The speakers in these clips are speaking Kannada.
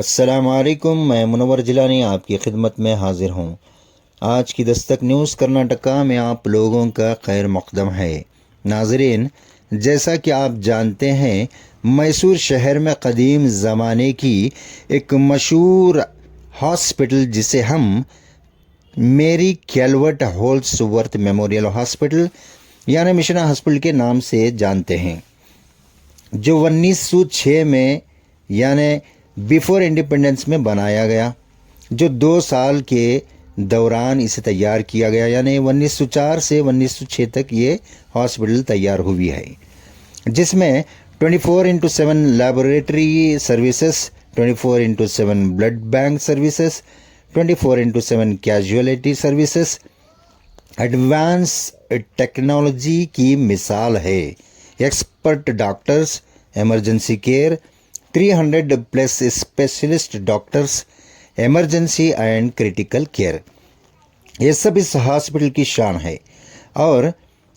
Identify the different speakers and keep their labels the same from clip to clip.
Speaker 1: अस्सलाम वालेकुम, मैं मुनव्वर जिलानी आपकी खिदमत में हाजिर हूँ। आज की दस्तक न्यूज़ कर्नाटका में आप लोगों का खैर मकदम है। नाजरीन, जैसा कि आप जानते हैं, मैसूर शहर में कदीम ज़माने की एक मशहूर हॉस्पिटल जिसे हम मेरी कैलवर्ट होल्सवर्थ मेमोरियल हॉस्पिटल यानी मिशन हॉस्पिटल के नाम से जानते हैं, जो 1906 में यानी बिफोर इंडिपेंडेंस में बनाया गया, जो 2 साल के दौरान इसे तैयार किया गया, यानी 1904 से 1906 तक ये हॉस्पिटल तैयार हुई है, जिसमें 24/7 laboratory services, 24/7 blood bank services, 24/7 casualty services advance technology की मिसाल है। Expert doctors, emergency care, 300 plus specialist doctors, emergency and critical care, ये सब इस हॉस्पिटल की शान है। और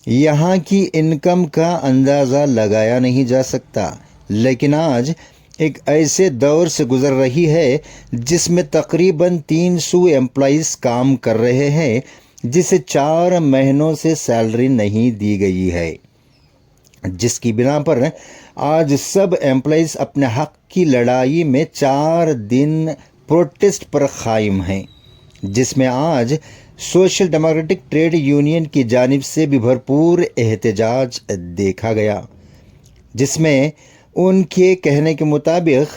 Speaker 1: यहाँ की इनकम का अंदाज़ा लगाया नहीं जा सकता, लेकिन आज एक ऐसे दौर से गुज़र रही है जिसमें तकरीबन 300 एम्प्लॉइज़ काम कर रहे हैं, जिसे 4 महीनों से सैलरी नहीं दी गई है, जिसकी बिना पर आज सब एम्प्लॉइज़ अपने हक की लड़ाई में 4 दिन प्रोटेस्ट पर कायम हैं, जिसमें आज सोशल डेमोक्रेटिक ट्रेड यूनियन की जानिब से भी भरपूर एहतजाज देखा गया, जिसमें उनके कहने के मुताबिक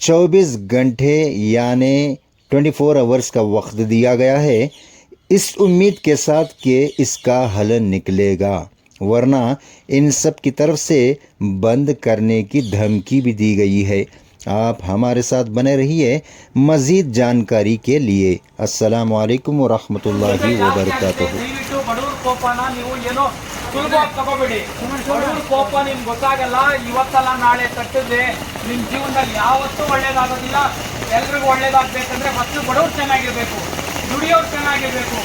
Speaker 1: 24 घंटे यानी 24 आवर्स का वक्त दिया गया है, इस उम्मीद के साथ कि इसका हल निकलेगा, वरना इन सब की तरफ से बंद करने की धमकी भी दी गई है। आप हमारे साथ बने रहिए मज़ीद जानकारी के लिए। अस्सलाम वालेकुम व रहमतुल्लाहि व बरकातुहू।
Speaker 2: ಸುಲಭವಾಗಿ ತಗೋಬೇಡಿ. ಬಡವ್ರ ಕೋಪ ನಿಮ್ಗೆ ಗೊತ್ತಾಗಲ್ಲ, ಇವತ್ತಲ್ಲ ನಾಳೆ ತಟ್ಟಿದ್ರೆ ನಿಮ್ಮ ಜೀವನದಲ್ಲಿ ಯಾವತ್ತೂ ಒಳ್ಳೇದಾಗೋದಿಲ್ಲ. ಎಲ್ರಿಗೂ ಒಳ್ಳೇದಾಗಬೇಕಂದ್ರೆ ಫಸ್ಟ್ ಬಡವ್ರು ಚೆನ್ನಾಗಿರ್ಬೇಕು, ದುಡಿಯೋರು ಚೆನ್ನಾಗಿರ್ಬೇಕು.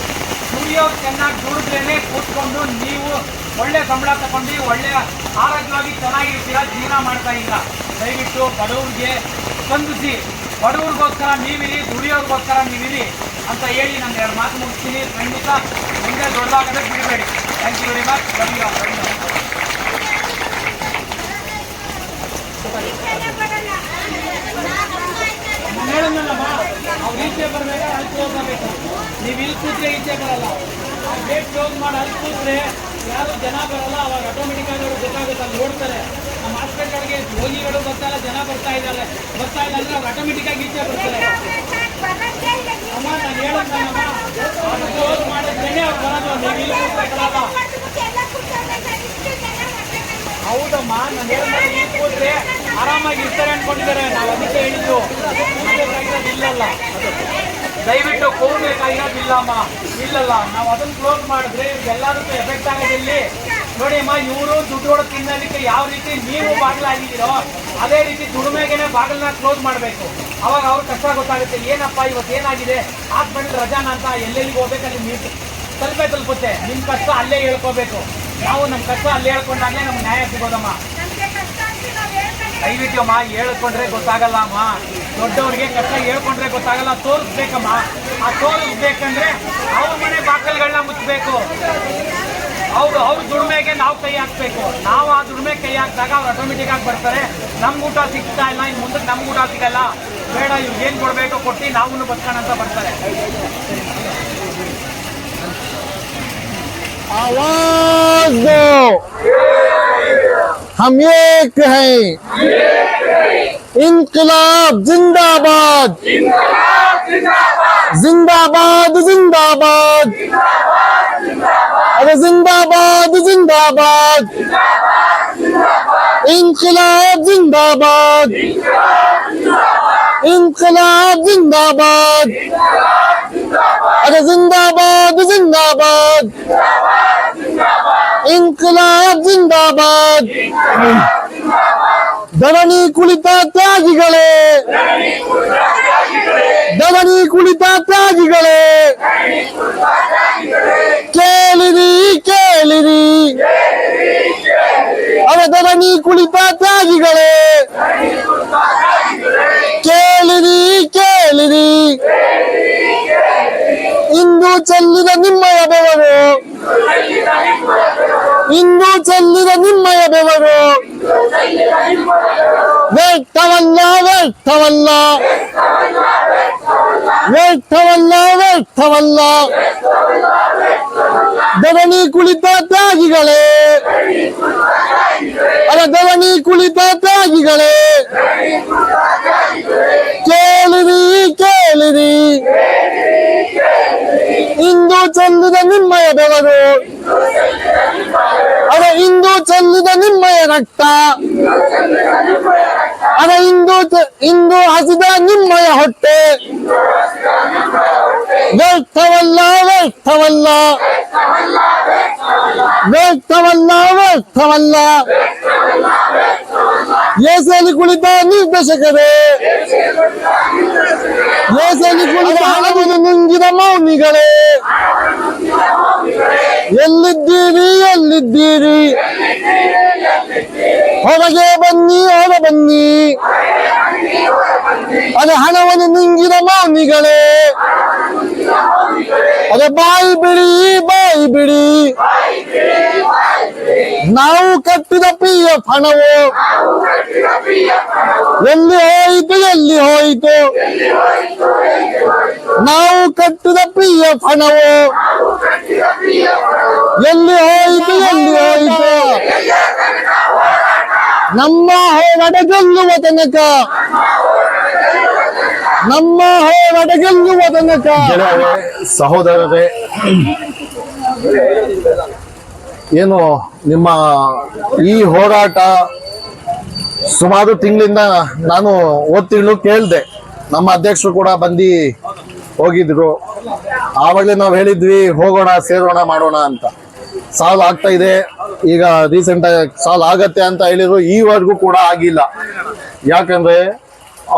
Speaker 2: ದುಡಿಯೋರು ಚೆನ್ನಾಗಿ ದುಡಿದ್ರೇನೆ ಕೂತ್ಕೊಂಡು ನೀವು ಒಳ್ಳೆ ಸಂಬಳ ತಗೊಂಡು ಒಳ್ಳೆ ಆರೋಗ್ಯವಾಗಿ ಚೆನ್ನಾಗಿರ್ತೀರ, ಜೀವನ ಮಾಡ್ತಾ ಇಲ್ಲ. ದಯವಿಟ್ಟು ಬಡವ್ರಿಗೆ ಸ್ಪಂದಿಸಿ, ಬಡವ್ರಿಗೋಸ್ಕರ ನೀವಿರಿ, ದುಡಿಯೋರಿಗೋಸ್ಕರ ನೀವಿರಿ ಅಂತ ಹೇಳಿ ನಾನು 2 ಮಾತು ಮುಗಿಸ್ತೀನಿ. ಖಂಡಿತ ಮುಂದೆ ದೊಡ್ಡದಾಗೋದಕ್ಕೆ ಬಿಡಬೇಡಿ. Thank you very much. ನಾನು ಹೇಳೋದಲ್ಲಮ್ಮ, ಅವ್ರು ಈಚೆ ಬರಬೇಕು, ಅಲ್ಲಿ ಕ್ಲೋಸ್ ಆಗಬೇಕು. ನೀವು ಇಲ್ಲಿ ಕೂತ್ರೆ ಈಚೆ ಬರಲ್ಲ. ಆ ಗೇಟ್ ಕ್ಲೋಸ್ ಮಾಡಿ ಅಲ್ಲಿ ಕೂತ್ರೆ ಯಾರು ಜನ ಬರಲ್ಲ. ಅವಾಗ ಆಟೋಮೆಟಿಕ್ಕಾಗಿ ಅವ್ರಿಗೆ ಗೊತ್ತಾಗುತ್ತೆ, ಅಲ್ಲಿ ನೋಡ್ತಾರೆ. ನಮ್ಮ ಹಾಸ್ಪಿಟಲ್ಗಳಿಗೆ ರೋಗಿಗಳು ಬರ್ತಾಯಿಲ್ಲ, ಜನ ಬರ್ತಾ ಇಲ್ಲ ಅಂದರೆ ಅವ್ರು ಆಟೋಮೆಟಿಕ್ಕಾಗಿ ಈಚೆ ಬರ್ತಾರೆ. ಅಮ್ಮ ನಾನು ಹೇಳೋದಲ್ಲಮ್ಮ, ಅದು ಕ್ಲೋಸ್ ಮಾಡಿದ್ರೇನೆ ಅವ್ರು ಬರೋದು. ನೀವು ಇಲ್ಲಿ ಕೂತ್ಬೇಕಲ್ಲ. ಹೌದಮ್ಮ, ನಾನು ಹೇಳಿದ್ರೆ ಇಲ್ಲಿ ಕೂತ್ರೆ ಆರಾಮಾಗಿ ಇರ್ತಾರೆ ಅಂದ್ಕೊಂಡಿದ್ದಾರೆ. ನಾವು ಅದಕ್ಕೆ ಹೇಳಿದ್ದು ಇಲ್ಲಲ್ಲ, ದಯವಿಟ್ಟು ಕೂರ್ಬೇಕಾಗಿರೋದಿಲ್ಲಮ್ಮ. ಇಲ್ಲಲ್ಲ, ನಾವು ಅದನ್ನು ಕ್ಲೋಸ್ ಮಾಡಿದ್ರೆ ಎಲ್ಲದಕ್ಕೂ ಎಫೆಕ್ಟ್ ಆಗೋದಿಲ್ಲಿ. ನೋಡಿ ಅಮ್ಮ, ಇವರು ದುಡ್ಡು ಹೊಡೆದು ತಿನ್ನೋದಕ್ಕೆ ಯಾವ ರೀತಿ ನೀವು ಬಾಗಿಲಾಗಿದ್ದೀರೋ ಅದೇ ರೀತಿ ದುಡಿಮೆಗೆನೆ ಬಾಗಿಲನ್ನ ಕ್ಲೋಸ್ ಮಾಡಬೇಕು. ಅವಾಗ ಅವ್ರ ಕಷ್ಟ ಗೊತ್ತಾಗುತ್ತೆ. ಏನಪ್ಪ ಇವತ್ತು ಏನಾಗಿದೆ, ಹಾಸ್ಪಿಟಲ್ ರಜಾನ ಅಂತ ಎಲ್ಲೆಲ್ಲಿಗೆ ಹೋಗ್ಬೇಕಲ್ಲಿ ನೀವು ತಲುಪುತ್ತೆ. ನಿಮ್ಮ ಕಷ್ಟ ಅಲ್ಲೇ ಹೇಳ್ಕೋಬೇಕು. ನಾವು ನಮ್ಮ ಕಷ್ಟ ಅಲ್ಲೇ ಹೇಳ್ಕೊಂಡಾಗಲೇ ನಮ್ಗೆ ನ್ಯಾಯ ಸಿಗೋದಮ್ಮ. ದಯವಿಟ್ಟು ಅಮ್ಮ, ಹೇಳ್ಕೊಂಡ್ರೆ ಗೊತ್ತಾಗಲ್ಲ ಅಮ್ಮ. ದೊಡ್ಡವ್ರಿಗೆ ಕಷ್ಟ ಹೇಳ್ಕೊಂಡ್ರೆ ಗೊತ್ತಾಗಲ್ಲ, ತೋರಿಸ್ಬೇಕಮ್ಮ. ಆ ತೋರಿಸ್ಬೇಕಂದ್ರೆ ಅವ್ರ ಮನೆ ಬಾಕಲ್ಗಳನ್ನ ಮುಚ್ಚಬೇಕು. ಅವ್ರ ದುಡಿಮೆಗೆ ನಾವು ಕೈ ಹಾಕ್ಬೇಕು. ನಾವು ಆ ದುಡಿಮೆ ಕೈ ಹಾಕಿದಾಗ ಅವ್ರು ಆಟೋಮೆಟಿಕ್ ಆಗಿ ಬರ್ತಾರೆ. ನಮ್ಗೆ ಊಟ ಸಿಗ್ತಾ ಇಲ್ಲ, ಇನ್ನು ಮುಂದಕ್ಕೆ ನಮ್ಗೆ ಊಟ ಸಿಗಲ್ಲ, ಬೇಡ ಇವ್ರಿಗೆ ಏನು ಕೊಡಬೇಕು ಕೊಟ್ಟು ನಾವು ಬದುಕೋಣ ಅಂತ ಬರ್ತಾರೆ.
Speaker 3: आवाज दो, हम एक हैं, इनकलाब जिंदाबाद, जिंदाबाद जिंदाबाद, अरे जिंदाबाद जिंदाबाद, इनकलाब जिंदाबाद, इनकलाब जिंदाबाद, अरे जिंदाबाद जिंदाबाद, इनकलाब जिंदाबाद. ಧರಣಿ ಕುಳಿತ ತ್ಯಾಗಿಗಳೇ, ಧರಣಿ ಕುಳಿತ ತ್ಯಾಗಿಗಳೇ, ಕೇಳಿರಿ ಕೇಳಿರಿ, ಅರೆ ಧರಣಿ ಕುಳಿತ ತ್ಯಾಗಿಗಳೇ, ಕೇಳಿ ಕೇಳಿರಿ ಕೇಳಿರಿ ಇಂದು ಚೆಲ್ಲಿದ ನಿಮ್ಮಯ ಬೆವರು ಇಂದು ಚೆಲ್ಲಿದ ನಿಮ್ಮಯ ಬೆವರು ವ್ಯರ್ಥವಲ್ಲ ವ್ಯರ್ಥವಲ್ಲ ವ್ಯರ್ಥವಲ್ಲ ವ್ಯರ್ಥವಲ್ಲ ಧರಣಿ ಕುಳಿತ ತ್ಯಾಗಿಗಳೇ ಧರಣಿ ಕುಳಿತ ತ್ಯಾಗಿಗಳೇ ಕೇಳಿರಿ ಕೇಳಿರಿ ಇಂದು ಚೆಲ್ಲಿದ ನಿಮ್ಮಯ ಬೆವರು ಇಂದು ಚೆಲ್ಲಿದ ನಿಮ್ಮಯ ರಕ್ತ ಇಂದು ಹಸಿದ ನಿಮ್ಮಯ ಹೊಟ್ಟೆ ವ್ಯರ್ಥವಲ್ಲ ವ್ಯರ್ಥವಲ್ಲ ವ್ಯರ್ಥವಲ್ಲ ವ್ಯರ್ಥವಲ್ಲ ಏಸಲಿ ಕುಳಿತ ನಿರ್ದೇಶಕರೇ ಏಸಲಿ ಕುಳಿತ ಹಣವನ್ನು ನುಂಗಿದ ಮೌನಿಗಳೇ ಎಲ್ಲಿದ್ದೀರಿ ಎಲ್ಲಿದ್ದೀರಿ ಹೊರಗೆ ಬನ್ನಿ ಹೊರ ಬನ್ನಿ ಹಣವನ್ನು ನುಂಗಿದ ಮೌನಿಗಳೇ ಬಾಯಿ ಬಿಡಿ ಬಾಯಿ ಬಿಡಿ ನಾವು ಕಟ್ಟಿದ PF ಹಣವು ಎಲ್ಲಿ ಹೋಯಿತು ಎಲ್ಲಿ ಹೋಯಿತು ನಾವು ಕಟ್ಟಿದ PF ಹಣವು ಎಲ್ಲಿ ಹೋಯಿತು ಎಲ್ಲಿ ಹೋಯಿತು ನಮ್ಮ ಹೋರಾಟ ಗೆಲ್ಲುವ ತನಕ ನಮ್ಮ ಹೋರಾಟ ಗೆಲ್ಲುವ ತನಕ
Speaker 4: ಸಹೋದರರೇ, ಏನು ನಿಮ್ಮ ಈ ಹೋರಾಟ ಸುಮಾರು ತಿಂಗಳಿಂದ ನಾನು ತಿಂಗಳು ಕೇಳಿದೆ. ನಮ್ಮ ಅಧ್ಯಕ್ಷರು ಕೂಡ ಬಂದು ಹೋಗಿದ್ರು. ಆವಾಗಲೇ ನಾವು ಹೇಳಿದ್ವಿ ಹೋಗೋಣ, ಸೇರೋಣ, ಮಾಡೋಣ ಅಂತ. ಸಾಲ್ವ್ ಆಗ್ತಾ ಇದೆ. ಈಗ ರೀಸೆಂಟ್ ಆಗಿ ಸಾಲ್ವ್ ಆಗತ್ತೆ ಅಂತ ಹೇಳಿದ್ರು. ಈವರೆಗೂ ಕೂಡ ಆಗಿಲ್ಲ. ಯಾಕಂದ್ರೆ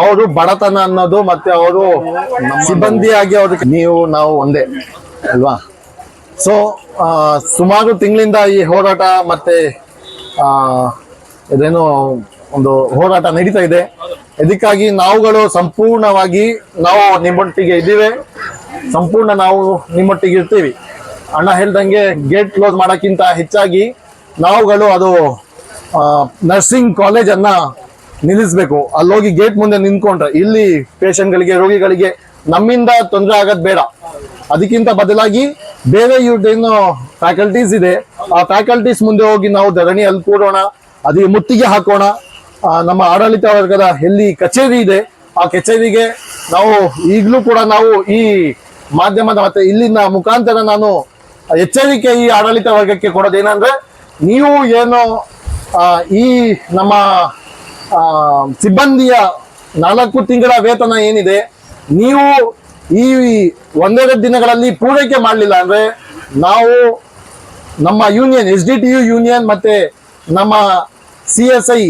Speaker 4: ಅವರು ಬಡತನ ಅನ್ನೋದು ಮತ್ತೆ ಅವರು ಸಿಬ್ಬಂದಿಯಾಗಿ ಅವ್ರಿಗೆ ನಾವು ಒಂದೇ ಅಲ್ವಾ. ಸೊ ಸುಮಾರು ತಿಂಗಳಿಂದ ಈ ಹೋರಾಟ ಮತ್ತೆ ಇದೇನೋ ಒಂದು ಹೋರಾಟ ನಡೀತಾ ಇದೆ. ಇದಕ್ಕಾಗಿ ನಾವುಗಳು ಸಂಪೂರ್ಣವಾಗಿ ನಾವು ನಿಮ್ಮೊಟ್ಟಿಗೆ ಇದ್ದೀವಿ. ಸಂಪೂರ್ಣ ನಾವು ನಿಮ್ಮೊಟ್ಟಿಗೆ ಇರ್ತೀವಿ. ಅಣ್ಣ ಹೇಳ್ದಂಗೆ ಗೇಟ್ ಕ್ಲೋಸ್ ಮಾಡೋಕ್ಕಿಂತ ಹೆಚ್ಚಾಗಿ ನಾವುಗಳು ಅದು ನರ್ಸಿಂಗ್ ಕಾಲೇಜನ್ನ ನಿಲ್ಲಿಸ್ಬೇಕು. ಅಲ್ಲೋಗಿ ಗೇಟ್ ಮುಂದೆ ನಿಂತ್ಕೊಂಡ್ರೆ ಇಲ್ಲಿ ಪೇಷಂಟ್ಗಳಿಗೆ, ರೋಗಿಗಳಿಗೆ ನಮ್ಮಿಂದ ತೊಂದರೆ ಆಗೋದು ಬೇಡ. ಅದಕ್ಕಿಂತ ಬದಲಾಗಿ ಬೇರೆ ಇವ್ರದ್ದೇನು ಫ್ಯಾಕಲ್ಟೀಸ್ ಇದೆ, ಆ ಫ್ಯಾಕಲ್ಟೀಸ್ ಮುಂದೆ ಹೋಗಿ ನಾವು ಧರಣಿಯಲ್ಲಿ ಕೂರೋಣ, ಅದಕ್ಕೆ ಮುತ್ತಿಗೆ ಹಾಕೋಣ. ನಮ್ಮ ಆಡಳಿತ ವರ್ಗದ ಎಲ್ಲಿ ಕಚೇರಿ ಇದೆ ಆ ಕಚೇರಿಗೆ ನಾವು ಈಗಲೂ ಕೂಡ ನಾವು ಈ ಮಾಧ್ಯಮದ ಮತ್ತೆ ಇಲ್ಲಿನ ಮುಖಾಂತರ ನಾನು ಎಚ್ಚರಿಕೆ ಈ ಆಡಳಿತ ವರ್ಗಕ್ಕೆ ಕೊಡೋದೇನಂದ್ರೆ, ನೀವು ಏನು ಈ ನಮ್ಮ ಸಿಬ್ಬಂದಿಯ 4 ತಿಂಗಳ ವೇತನ ಏನಿದೆ ನೀವು ಈ 1-2 ದಿನಗಳಲ್ಲಿ ಪೂರೈಕೆ ಮಾಡಲಿಲ್ಲ ಅಂದ್ರೆ ನಾವು ನಮ್ಮ ಯೂನಿಯನ್ SDTU ಯೂನಿಯನ್ ಮತ್ತೆ ನಮ್ಮ CSI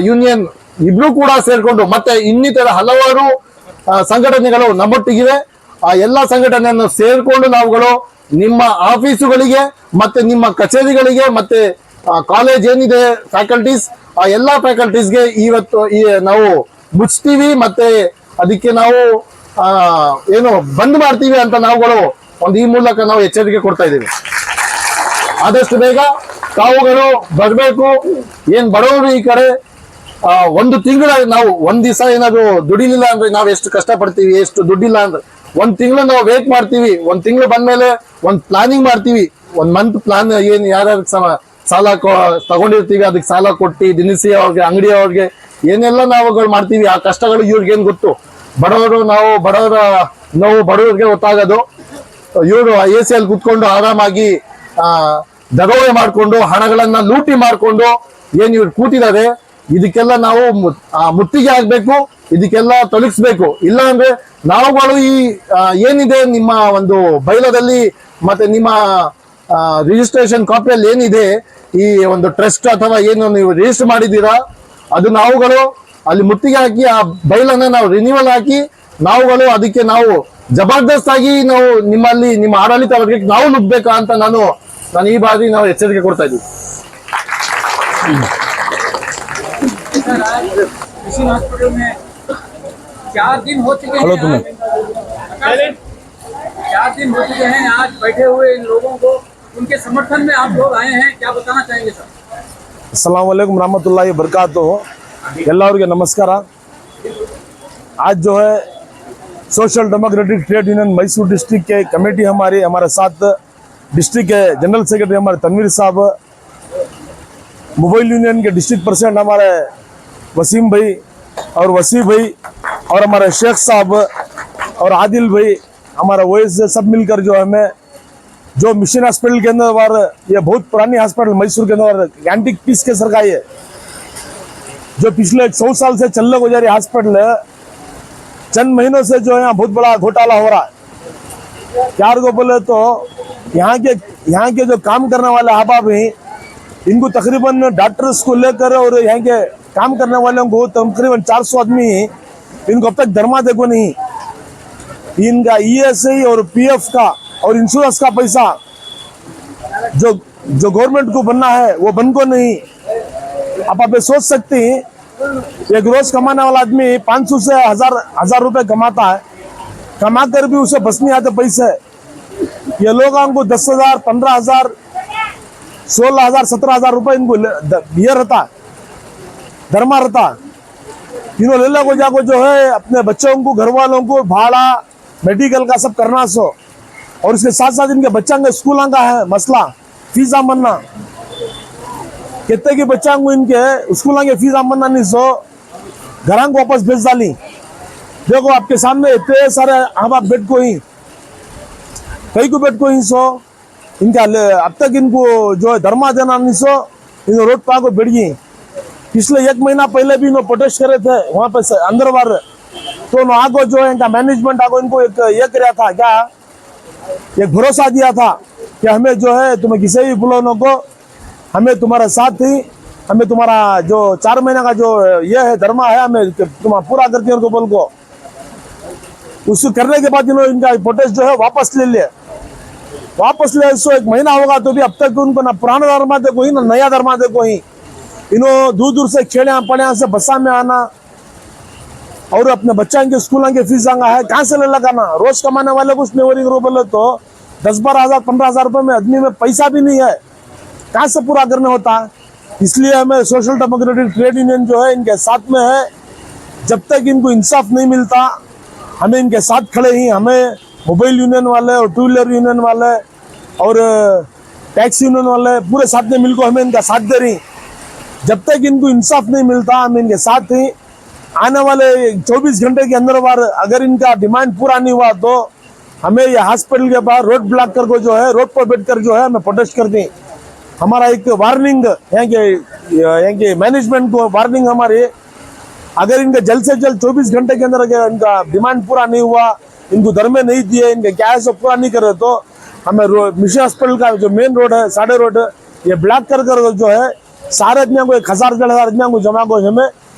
Speaker 4: ಯೂನಿಯನ್ ಇಬ್ರು ಕೂಡ ಸೇರ್ಕೊಂಡು ಮತ್ತೆ ಇನ್ನಿತರ ಹಲವಾರು ಸಂಘಟನೆಗಳು ನಮ್ಮೊಟ್ಟಿಗಿವೆ. ಆ ಎಲ್ಲಾ ಸಂಘಟನೆಯನ್ನು ಸೇರ್ಕೊಂಡು ನಾವುಗಳು ನಿಮ್ಮ ಆಫೀಸುಗಳಿಗೆ ಮತ್ತೆ ನಿಮ್ಮ ಕಚೇರಿಗಳಿಗೆ ಮತ್ತೆ ಕಾಲೇಜ್ ಏನಿದೆ ಫ್ಯಾಕಲ್ಟೀಸ್, ಆ ಎಲ್ಲಾ ಫ್ಯಾಕಲ್ಟೀಸ್ಗೆ ಇವತ್ತು ನಾವು ಮುಚ್ತೀವಿ ಮತ್ತೆ ಅದಕ್ಕೆ ನಾವು ಏನು ಬಂದ್ ಮಾಡ್ತೀವಿ ಅಂತ ನಾವುಗಳು ಈ ಮೂಲಕ ನಾವು ಎಚ್ಚರಿಕೆ ಕೊಡ್ತಾ ಇದ್ದೀವಿ. ಆದಷ್ಟು ಬೇಗ ತಾವುಗಳು ಬರಬೇಕು. ಏನ್ ಬಡವರು ಈ ಕಡೆ 1 ತಿಂಗಳ ನಾವು 1 ದಿವಸ ಏನಾದ್ರು ದುಡಿಲಿಲ್ಲ ಅಂದ್ರೆ ನಾವು ಎಷ್ಟು ಕಷ್ಟ ಪಡ್ತೀವಿ, ಎಷ್ಟು ದುಡ್ಡಿಲ್ಲ ಅಂದ್ರೆ 1 ತಿಂಗಳು ನಾವು ವೇಟ್ ಮಾಡ್ತೀವಿ. 1 ತಿಂಗಳು ಬಂದ್ಮೇಲೆ ಒಂದು ಪ್ಲಾನಿಂಗ್ ಮಾಡ್ತೀವಿ. 1 ಮಂತ್ ಪ್ಲಾನ್ ಏನ್ ಯಾರ್ಯಾರು ಸಾಲ ತಗೊಂಡಿರ್ತೀವಿ ಅದಕ್ಕೆ ಸಾಲ ಕೊಟ್ಟು ದಿನಸಿ ಅವ್ರಿಗೆ, ಅಂಗಡಿ ಅವ್ರಿಗೆ ಏನೆಲ್ಲ ನಾವುಗಳು ಮಾಡ್ತೀವಿ. ಆ ಕಷ್ಟಗಳು ಇವ್ರಿಗೇನ್ ಗೊತ್ತು. ಬಡವರು ನಾವು ಬಡವರ ನೋವು ಬಡವರಿಗೆ ಗೊತ್ತಾಗೋದು. ಇವರು AC ಅಲ್ಲಿ ಕುತ್ಕೊಂಡು ಆರಾಮಾಗಿ ದರೋಡೆ ಮಾಡ್ಕೊಂಡು ಹಣಗಳನ್ನ ಲೂಟಿ ಮಾಡ್ಕೊಂಡು ಏನ್ ಇವ್ರು ಕೂತಿದ್ದಾರೆ. ಇದಕ್ಕೆಲ್ಲ ನಾವು ಮುತ್ತಿಗೆ ಆಗ್ಬೇಕು, ಇದಕ್ಕೆಲ್ಲ ತೊಲಗಿಸ್ಬೇಕು. ಇಲ್ಲ ಅಂದ್ರೆ ನಾವುಗಳು ಈ ಏನಿದೆ ನಿಮ್ಮ ಒಂದು ಬೈಲದಲ್ಲಿ ಮತ್ತೆ ನಿಮ್ಮ ರಿಜಿಸ್ಟ್ರೇಷನ್ ಕಾಪಿಯಲ್ಲಿ ಏನಿದೆ ಈ ಒಂದು ಟ್ರಸ್ಟ್ ಅಥವಾ ಏನು ನೀವು ರಿಜಿಸ್ಟರ್ ಮಾಡಿದ್ದೀರಾ ಅದು ನಾವುಗಳು ಅಲ್ಲಿ ಮುತ್ತಿಗೆ ಹಾಕಿ ಆ ಬೈಲನ್ನ ನಾವು ರಿನ್ಯೂವಲ್ ಹಾಕಿ ನಾವುಗಳು ಅದಕ್ಕೆ ನಾವು ಜಬರ್ದಸ್ತಾಗಿ ನಾವು ನಿಮ್ಮಲ್ಲಿ ನಿಮ್ಮ ಆಡಳಿತ ವರ್ಗಕ್ಕೆ ನಾವು ನುಗ್ಬೇಕಾ ಅಂತ ನಾನು ಈ ಬಾರಿ ನಾವು ಎಚ್ಚರಿಕೆ ಕೊಡ್ತಾ ಇದ್ದೀವಿ.
Speaker 2: मिशन हॉस्पिटल में 4 दिन हो चुके
Speaker 4: हेलो
Speaker 2: हैं
Speaker 4: तुम्हें।
Speaker 2: 4 दिन हो चुके हैं आज बैठे हुए इन लोगों को, उनके समर्थन में आप लोग आए हैं, क्या बताना चाहेंगे सर?
Speaker 4: अस्सलाम वालेकुम रहमतुल्लाहि बरकातुहू। ಎಲ್ಲರಿಗೆ ನಮಸ್ಕಾರ। आज जो है social democratic trade union Mysore district के कमेटी हमारे साथ डिस्ट्रिक्ट के जनरल सेक्रेटरी हमारे तनवीर साहब, मोबाइल यूनियन के डिस्ट्रिक्ट प्रेसिडेंट हमारे वसीम भाई और वसी भाई और हमारे शेख साहब और आदिल भाई, हमारा वॉइस सब मिलकर जो हमें जो मिशन हॉस्पिटल के अंदर ये बहुत पुरानी हॉस्पिटल मैसूर के अंदर एंटीक पीस के सरकारी है, जो पिछले 100 साल से चलने को जा रही हॉस्पिटल है। चंद महीनों से जो है यहाँ बहुत बड़ा घोटाला हो रहा है। यार को बोले तो यहाँ के जो काम करने वाले अहबाब हैं, इनको तकरीबन डॉक्टर्स को लेकर और यहाँ के काम करने वालों को तकरीबन 400 आदमी हैं, इनको अब तक धर्मा देखो नहीं। इनका ESI और PF का और इंश्योरेंस का पैसा जो गवर्नमेंट को बनना है वो बन को नहीं। आप सोच सकते हैं एक रोज कमाने वाला आदमी 500 से 1000 रुपए कमाता है, कमा कर भी उसे बस नहीं आते पैसे। ये लोग हमको 10,000, 15,000, 16,000, 17,000 रुपए इनको ये रहता धर्मा रहता। इन्हों लेला को जाको जो है अपने बच्चों को, घर वालों को भाड़ा मेडिकल का सब करना सो, और इसके साथ साथ इनके बच्चा के स्कूलों का है मसला, फीसा बनना। कितने के बच्चा को इनके स्कूलों के फीसा बनना नहीं सो, घर को वापस भेज डाली। देखो आपके सामने इतने सारे हम आप बेट को ही कई को बेट को ही सो, इनका अब तक इनको जो है धर्मा देना नहीं सो, इन्होंने रोड पा को बैठ गई। पिछले 1 महीना पहले भी इन्होंने प्रोटेस्ट करे थे वहां पे अंदर बार, तो आगो जो है इनका मैनेजमेंट आगो इनको एक ये कराया था, क्या एक भरोसा दिया था कि हमें जो है तुम्हें किसी भी बुलानों को हमें तुम्हारा साथ ही, हमें तुम्हारा जो 4 महीने का जो ये है धर्मा है हमें तुम्हारा पूरा करते हैं उनको बोल को। उसको करने के बाद इन्होंने इनका प्रोटेस्ट जो है वापस ले लिया। वापस ले सो 1 महीना होगा तो भी अब तक उनको ना पुराना धर्मा दे कोई ना नया धर्मा दे कोई। इन्हों दूर दूर से खेड़िया पड़िया से बसा में आना और अपने बच्चा के स्कूलों के फीस आंगा है कहाँ से ले लगाना। रोज कमाने वाले कुछ नहीं बोले तो 10-12,000, 15,000 रुपए में आदमी में पैसा भी नहीं है, कहाँ से पूरा करने होता है। इसलिए हमें सोशल डेमोक्रेटिक ट्रेड यूनियन जो है इनके साथ में है। जब तक इनको इंसाफ नहीं मिलता हमें इनके साथ खड़े ही, हमें मोबाइल यूनियन वाले और 2 व्हीलर यूनियन वाले और टैक्स यूनियन वाले पूरे साथ में मिलकर हमें इनका साथ दे रही। जब तक इनको इंसाफ नहीं मिलता हम इनके साथ ही आने वाले 24 घंटे के अंदर बार अगर इनका डिमांड पूरा नहीं हुआ तो हमें ये हॉस्पिटल के बाहर रोड ब्लॉक कर जो है रोड पर बैठ कर जो है हमें प्रोटेस्ट कर दी। हमारा एक वार्निंग यहाँ के मैनेजमेंट को वार्निंग हमारी, अगर इनका जल्द से जल्द 24 घंटे के अंदर अगर इनका डिमांड पूरा नहीं हुआ, इनको धर्मे नहीं दिए, इनके क्या है सब पूरा नहीं करे तो हमें मिशन हॉस्पिटल का जो मेन रोड है साढ़े रोड ये ब्लॉक कर जो है सारे आदमियों को 1,000-1,500 आदमियों को जमा को हमें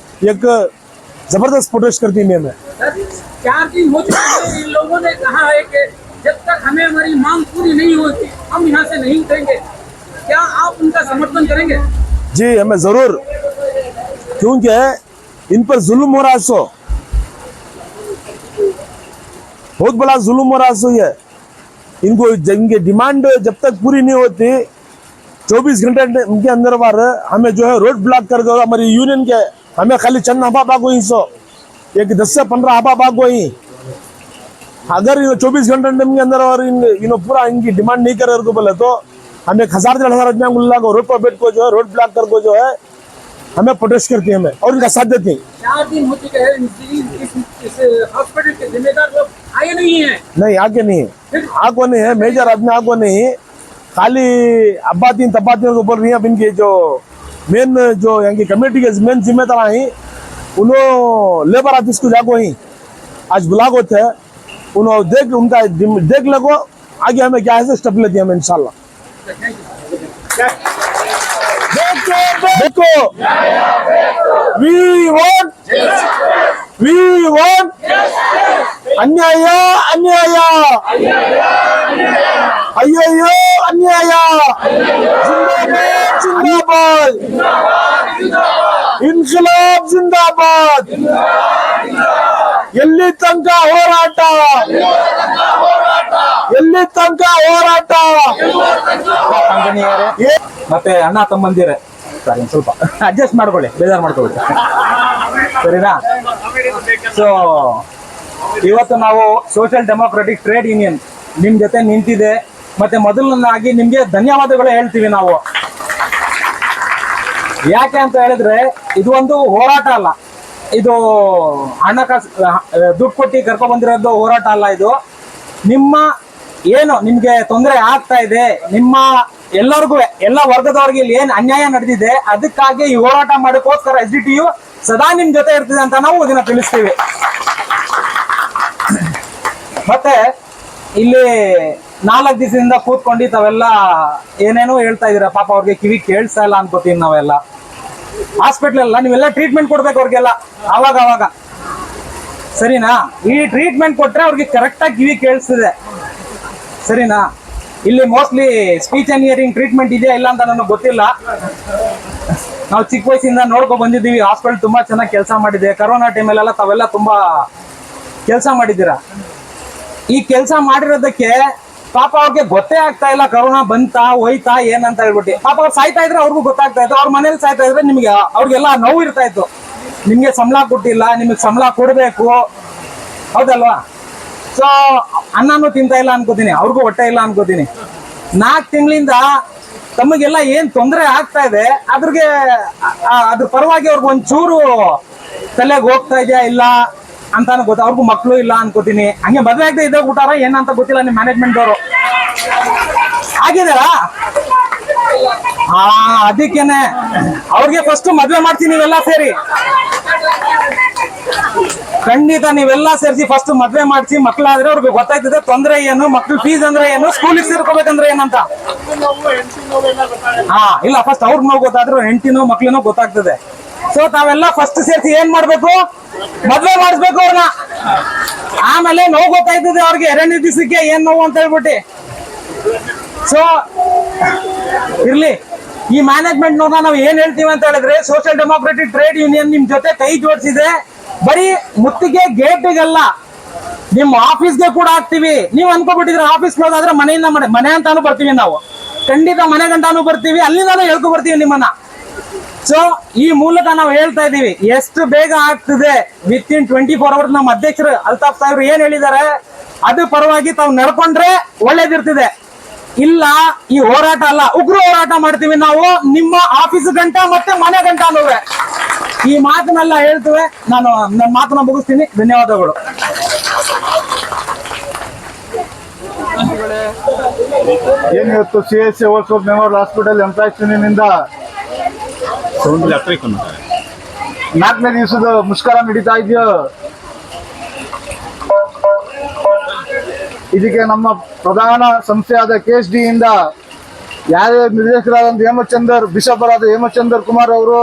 Speaker 4: एक जबरदस्त प्रोटेस्ट करती है। मैं
Speaker 2: 4 दिन हो चुके हैं, इन लोगों ने कहा है कि जब तक हमें हमारी मांग पूरी नहीं होती हम यहाँ से नहीं उठेंगे। क्या आप उनका समर्थन करेंगे?
Speaker 4: जी हमें जरूर, क्योंकि इन पर जुल्म हो रहा है, सो बहुत बड़ा जुल्म हो रहा है। इनको इनकी डिमांड जब तक पूरी नहीं होती 24 घंटे के अंदर बार हमें जो है रोड ब्लॉक कर दो। हमारी यूनियन के हमें खाली चंद हबा बाग हुई सो एक 10 से 15 हबा बाग हुई। अगर 24 घंटे के अंदर और इन पूरा इनकी डिमांड नहीं करे को बोले तो हमें 1,000-1,500 आदमी को रोड पर बैठ को जो है रोड ब्लॉक कर को जो है हमें प्रोटेस्ट करती है हमें और इनका साथ देती है।
Speaker 2: 4 दिन हो चुके हैं, इस हॉस्पिटल के जिम्मेदार लोग आए नहीं है।
Speaker 4: नहीं आगे नहीं आगो नहीं है, मेजर आदमी आगो नहीं, खाली अब्बातीन तब्बातीन को बोल रही है। अब इनके जो मेन जो यहाँ की कमेटी के मेन जिम्मेदार हैं उन्होंने लेबर ऑफिस को जाको ही आज बुला होते हैं, उन्होंने उनका देख लगो आगे हमें क्या है स्टेप लेती है हमें इंशाल्लाह। देखो we want अन्याय अಯ್ಯಯ್ಯೋ अन्याय जिंदाबाद जिंदाबाद इनकलाब जिंदाबाद ಎಲ್ಲಿ ತನಕ ಹೋರಾಟ, ಎಲ್ಲಿ ತನಕ ಹೋರಾಟ.
Speaker 2: ಮತ್ತೆ ಅಣ್ಣ ತಮ್ಮಂದಿರೇ, ಸರಿ ಸ್ವಲ್ಪ ಅಡ್ಜಸ್ಟ್ ಮಾಡ್ಕೊಳ್ಳಿ, ಬೇಜಾರು ಮಾಡ್ಕೊಳ್ಳಿ, ಸರಿನಾ? ಸೊ ಇವತ್ತು ನಾವು ಸೋಷಿಯಲ್ ಡೆಮೋಕ್ರೆಟಿಕ್ ಟ್ರೇಡ್ ಯೂನಿಯನ್ ನಿಮ್ ಜೊತೆ ನಿಂತಿದೆ. ಮತ್ತೆ ಮೊದಲನಾಗಿ ನಿಮ್ಗೆ ಧನ್ಯವಾದಗಳು ಹೇಳ್ತೀವಿ ನಾವು. ಯಾಕೆ ಅಂತ ಹೇಳಿದ್ರೆ ಇದು ಒಂದು ಹೋರಾಟ ಅಲ್ಲ, ಇದು ಹಣಕಾಸು ದುಡ್ಡು ಕೊಟ್ಟು ಕರ್ಕೊಂಡ್ ಬಂದಿರೋದು ಹೋರಾಟ ಅಲ್ಲ. ಇದು ನಿಮ್ಮ ಏನು ನಿಮ್ಗೆ ತೊಂದರೆ ಆಗ್ತಾ ಇದೆ, ನಿಮ್ಮ ಎಲ್ಲರಿಗೂ ಎಲ್ಲ ವರ್ಗದವ್ರಿಗೆ ಇಲ್ಲಿ ಏನ್ ಅನ್ಯಾಯ ನಡೆದಿದೆ, ಅದಕ್ಕಾಗಿ ಈ ಹೋರಾಟ ಮಾಡೋಕ್ಕೋಸ್ಕರ SDTU ಸದಾ ನಿಮ್ ಜೊತೆ ಇರ್ತಿದೆ ಅಂತ ನಾವು ಇದನ್ನ ತಿಳಿಸ್ತೀವಿ. ಮತ್ತೆ ಇಲ್ಲಿ 4 ದಿವಸದಿಂದ ಕೂತ್ಕೊಂಡು ತಾವೆಲ್ಲ ಏನೇನೋ ಹೇಳ್ತಾ ಇದೀರ. ಪಾಪ ಅವ್ರಿಗೆ ಕಿವಿ ಕೇಳಿಸ್ತಾ ಇಲ್ಲ ಅನ್ಕೋತೀವಿ ನಾವೆಲ್ಲ. ಹಾಸ್ಪಿಟ್ಲ್ ಎಲ್ಲ ನೀವೆಲ್ಲ ಟ್ರೀಟ್ಮೆಂಟ್ ಕೊಡ್ಬೇಕು ಅವ್ರಿಗೆಲ್ಲ ಅವಾಗ, ಸರಿನಾ? ಈ ಟ್ರೀಟ್ಮೆಂಟ್ ಕೊಟ್ರೆ ಅವ್ರಿಗೆ ಕರೆಕ್ಟಾಗಿ ಕಿವಿ ಕೇಳಿಸ್ತಿದೆ, ಸರಿನಾ? ಇಲ್ಲಿ mostly speech and hearing treatment ಇದೆಯಾ ಇಲ್ಲ ಅಂತ ನನಗೆ ಗೊತ್ತಿಲ್ಲ. ನಾವು ಚಿಕ್ಕ ವಯಸ್ಸಿಂದ ನೋಡ್ಕೊ ಬಂದಿದ್ದೀವಿ. ಹಾಸ್ಪಿಟಲ್ ತುಂಬಾ ಚೆನ್ನಾಗಿ ಕೆಲಸ ಮಾಡಿದೆ. ಕರೋನಾ ಟೈಮಲ್ಲೆಲ್ಲ ತಾವೆಲ್ಲ ತುಂಬಾ ಕೆಲಸ ಮಾಡಿದ್ದೀರಾ. ಈ ಕೆಲಸ ಮಾಡಿರೋದಕ್ಕೆ ಪಾಪ ಅವ್ರಿಗೆ ಗೊತ್ತೇ ಆಗ್ತಾ ಇಲ್ಲ ಕರೋನಾ ಬಂತಾ ಹೋಯ್ತಾ ಏನಂತ ಹೇಳ್ಬಿಟ್ಟು. ಪಾಪ ಅವ್ರು ಸಾಯ್ತಾ ಇದ್ರೆ ಅವ್ರಿಗೂ ಗೊತ್ತಾಗ್ತಾ ಇತ್ತು. ಅವ್ರ ಮನೇಲಿ ಸಾಯ್ತಾ ಇದ್ರೆ ನಿಮ್ಗೆ ಅವ್ರಿಗೆಲ್ಲ ನೋವು ಇರ್ತಾ ಇತ್ತು. ನಿಮ್ಗೆ ಸಂಬಳ ಕೊಟ್ಟಿಲ್ಲ, ನಿಮಗೆ ಸಂಬಳ ಕೊಡಬೇಕು, ಹೌದಲ್ವಾ? ಸೊ ಅನ್ನನೂ ತಿಂತಾ ಇಲ್ಲ ಅನ್ಕೋತೀನಿ, ಅವ್ರಿಗೂ ಹೊಟ್ಟೆ ಇಲ್ಲ ಅನ್ಕೋತೀನಿ. 4 ತಿಂಗಳಿಂದ ತಮಗೆಲ್ಲ ಏನ್ ತೊಂದರೆ ಆಗ್ತಾ ಇದೆ ಅದ್ರ ಪರವಾಗಿ ಅವ್ರಿಗೆ ಒಂಚೂರು ತಲೆಗೆ ಹೋಗ್ತಾ ಇದೆಯಾ ಇಲ್ಲ ಅಂತಾನು ಗೊತ್ತ. ಅವ್ರಿಗೂ ಮಕ್ಕಳು ಇಲ್ಲ ಅನ್ಕೋತೀನಿ. ಹಂಗೆ ಮದ್ವೆ ಆಗದೆ ಇದ್ದಾಗ ಊಟಾರ ಏನಂತ ಗೊತ್ತಿಲ್ಲ ನಿಮ್ ಮ್ಯಾನೇಜ್ಮೆಂಟ್ ಅವರು ಆಗಿದಾರಾ? ಅದಕ್ಕೇನೆ ಅವ್ರಿಗೆ ಫಸ್ಟ್ ಮದ್ವೆ ಮಾಡ್ತೀನಿ ನೀವೆಲ್ಲ ಸೇರಿ, ಖಂಡಿತ ನೀವೆಲ್ಲ ಸೇರಿಸಿ ಫಸ್ಟ್ ಮದ್ವೆ ಮಾಡಿಸಿ ಮಕ್ಳಾದ್ರೆ ಅವ್ರಿಗೆ ಗೊತ್ತಾಯ್ತದೆ ತೊಂದರೆ ಏನು, ಮಕ್ಳು ಫೀಸ್ ಅಂದ್ರೆ ಏನು, ಸ್ಕೂಲಿಗೆ ಸೇರ್ಕೋಬೇಕಂದ್ರೆ ಏನಂತ. ಇಲ್ಲ ಫಸ್ಟ್ ಅವ್ರಿಗೆ ನೋವು ಗೊತ್ತಾದ್ರು ಹೆಂಡತಿನೋ ಮಕ್ಳಿನೋ ಗೊತ್ತಾಗ್ತದೆ. ಸೊ ತಾವೆಲ್ಲ ಫಸ್ಟ್ ಸೇರಿಸಿ ಏನ್ ಮಾಡ್ಬೇಕು, ಮದ್ವೆ ಮಾಡಿಸ್ಬೇಕು ಅವ್ರನ್ನ. ಆಮೇಲೆ ನೋವು ಗೊತ್ತಾಯ್ತದೆ ಅವ್ರಿಗೆ 2 ದಿವಸಕ್ಕೆ ಏನ್ ನೋವು ಅಂತ ಹೇಳ್ಬಿಟ್ಟು. ಸೊ ಇರ್ಲಿ, ಈ ಮ್ಯಾನೇಜ್ಮೆಂಟ್ ನೋಡ ನಾವು ಏನ್ ಹೇಳ್ತೀವಿ ಅಂತ ಹೇಳಿದ್ರೆ, ಸೋಷಿಯಲ್ ಡೆಮೋಕ್ರೆಟಿಕ್ ಟ್ರೇಡ್ ಯೂನಿಯನ್ ನಿಮ್ ಜೊತೆ ಕೈ ಜೋಡಿಸಿದೆ. ಬರೀ ಮುತ್ತಿಗೆ ಗೇಟ್ಗೆಲ್ಲ, ನಿಮ್ ಆಫೀಸ್ಗೆ ಕೂಡ ಹಾಕ್ತಿವಿ. ನೀವು ಅನ್ಕೋಬಿಟ್ಟಿದ್ರೆ ಆಫೀಸ್ ಕ್ಲೋಸ್ ಆದ್ರೆ ಮನೆಯಿಂದ ಮನೆ ಅಂತಾನು ಬರ್ತೀವಿ ನಾವು, ಖಂಡಿತ ಮನೆ ಗಂಟಾನು ಬರ್ತೀವಿ, ಅಲ್ಲಿಂದಾನು ಹೇಳ್ಕೊ ಬರ್ತೀವಿ ನಿಮ್ಮನ್ನ. ಸೊ ಈ ಮೂಲಕ ನಾವು ಹೇಳ್ತಾ ಇದೀವಿ, ಎಷ್ಟು ಬೇಗ ಆಗ್ತದೆ ವಿತಿನ್ 24 ಅವರ್ಸ್. ನಮ್ಮ ಅಧ್ಯಕ್ಷರು ಅಲ್ತಾಫ್ ಸಾಹೇಬ್ರು ಏನ್ ಹೇಳಿದ್ದಾರೆ ಅದು ಪರವಾಗಿ ತಾವು ನಡ್ಕೊಂಡ್ರೆ ಒಳ್ಳೇದಿರ್ತದೆ. ಇಲ್ಲ ಈ ಹೋರಾಟ ಅಲ್ಲ, ಉಗ್ರ ಹೋರಾಟ ಮಾಡ್ತೀವಿ ನಾವು, ನಿಮ್ಮ ಆಫೀಸ್ ಗಂಟ ಮತ್ತೆ ಮನೆ ಗಂಟ ಅನ್ನೋವೆ. ಈ ಮಾತನ್ನೆಲ್ಲ ಹೇಳ್ತೇವೆ. ನಾನು ನನ್ನ ಮಾತನ್ನ ಮುಗಿಸ್ತೀನಿ. ಧನ್ಯವಾದಗಳು.
Speaker 4: ಏನು ಇವತ್ತು CSA works memorial hospital employees ಯೂನಿಯನ್ನಿಂದ 4ನೇ ದಿವಸದ ಮುಷ್ಕರ ನಡೀತಾ ಇದೆಯೋ, ಇದಕ್ಕೆ ನಮ್ಮ ಪ್ರಧಾನ ಸಂಸ್ಥೆಯಾದ KSD ಇಂದ ಯಾರೇ ನಿರ್ದೇಶಕರಾದಂಥ ಹೇಮಚಂದರ್, ಬಿಷಪ್ ಅವರಾದ ಹೇಮಚಂದರ್ ಕುಮಾರ್ ಅವರು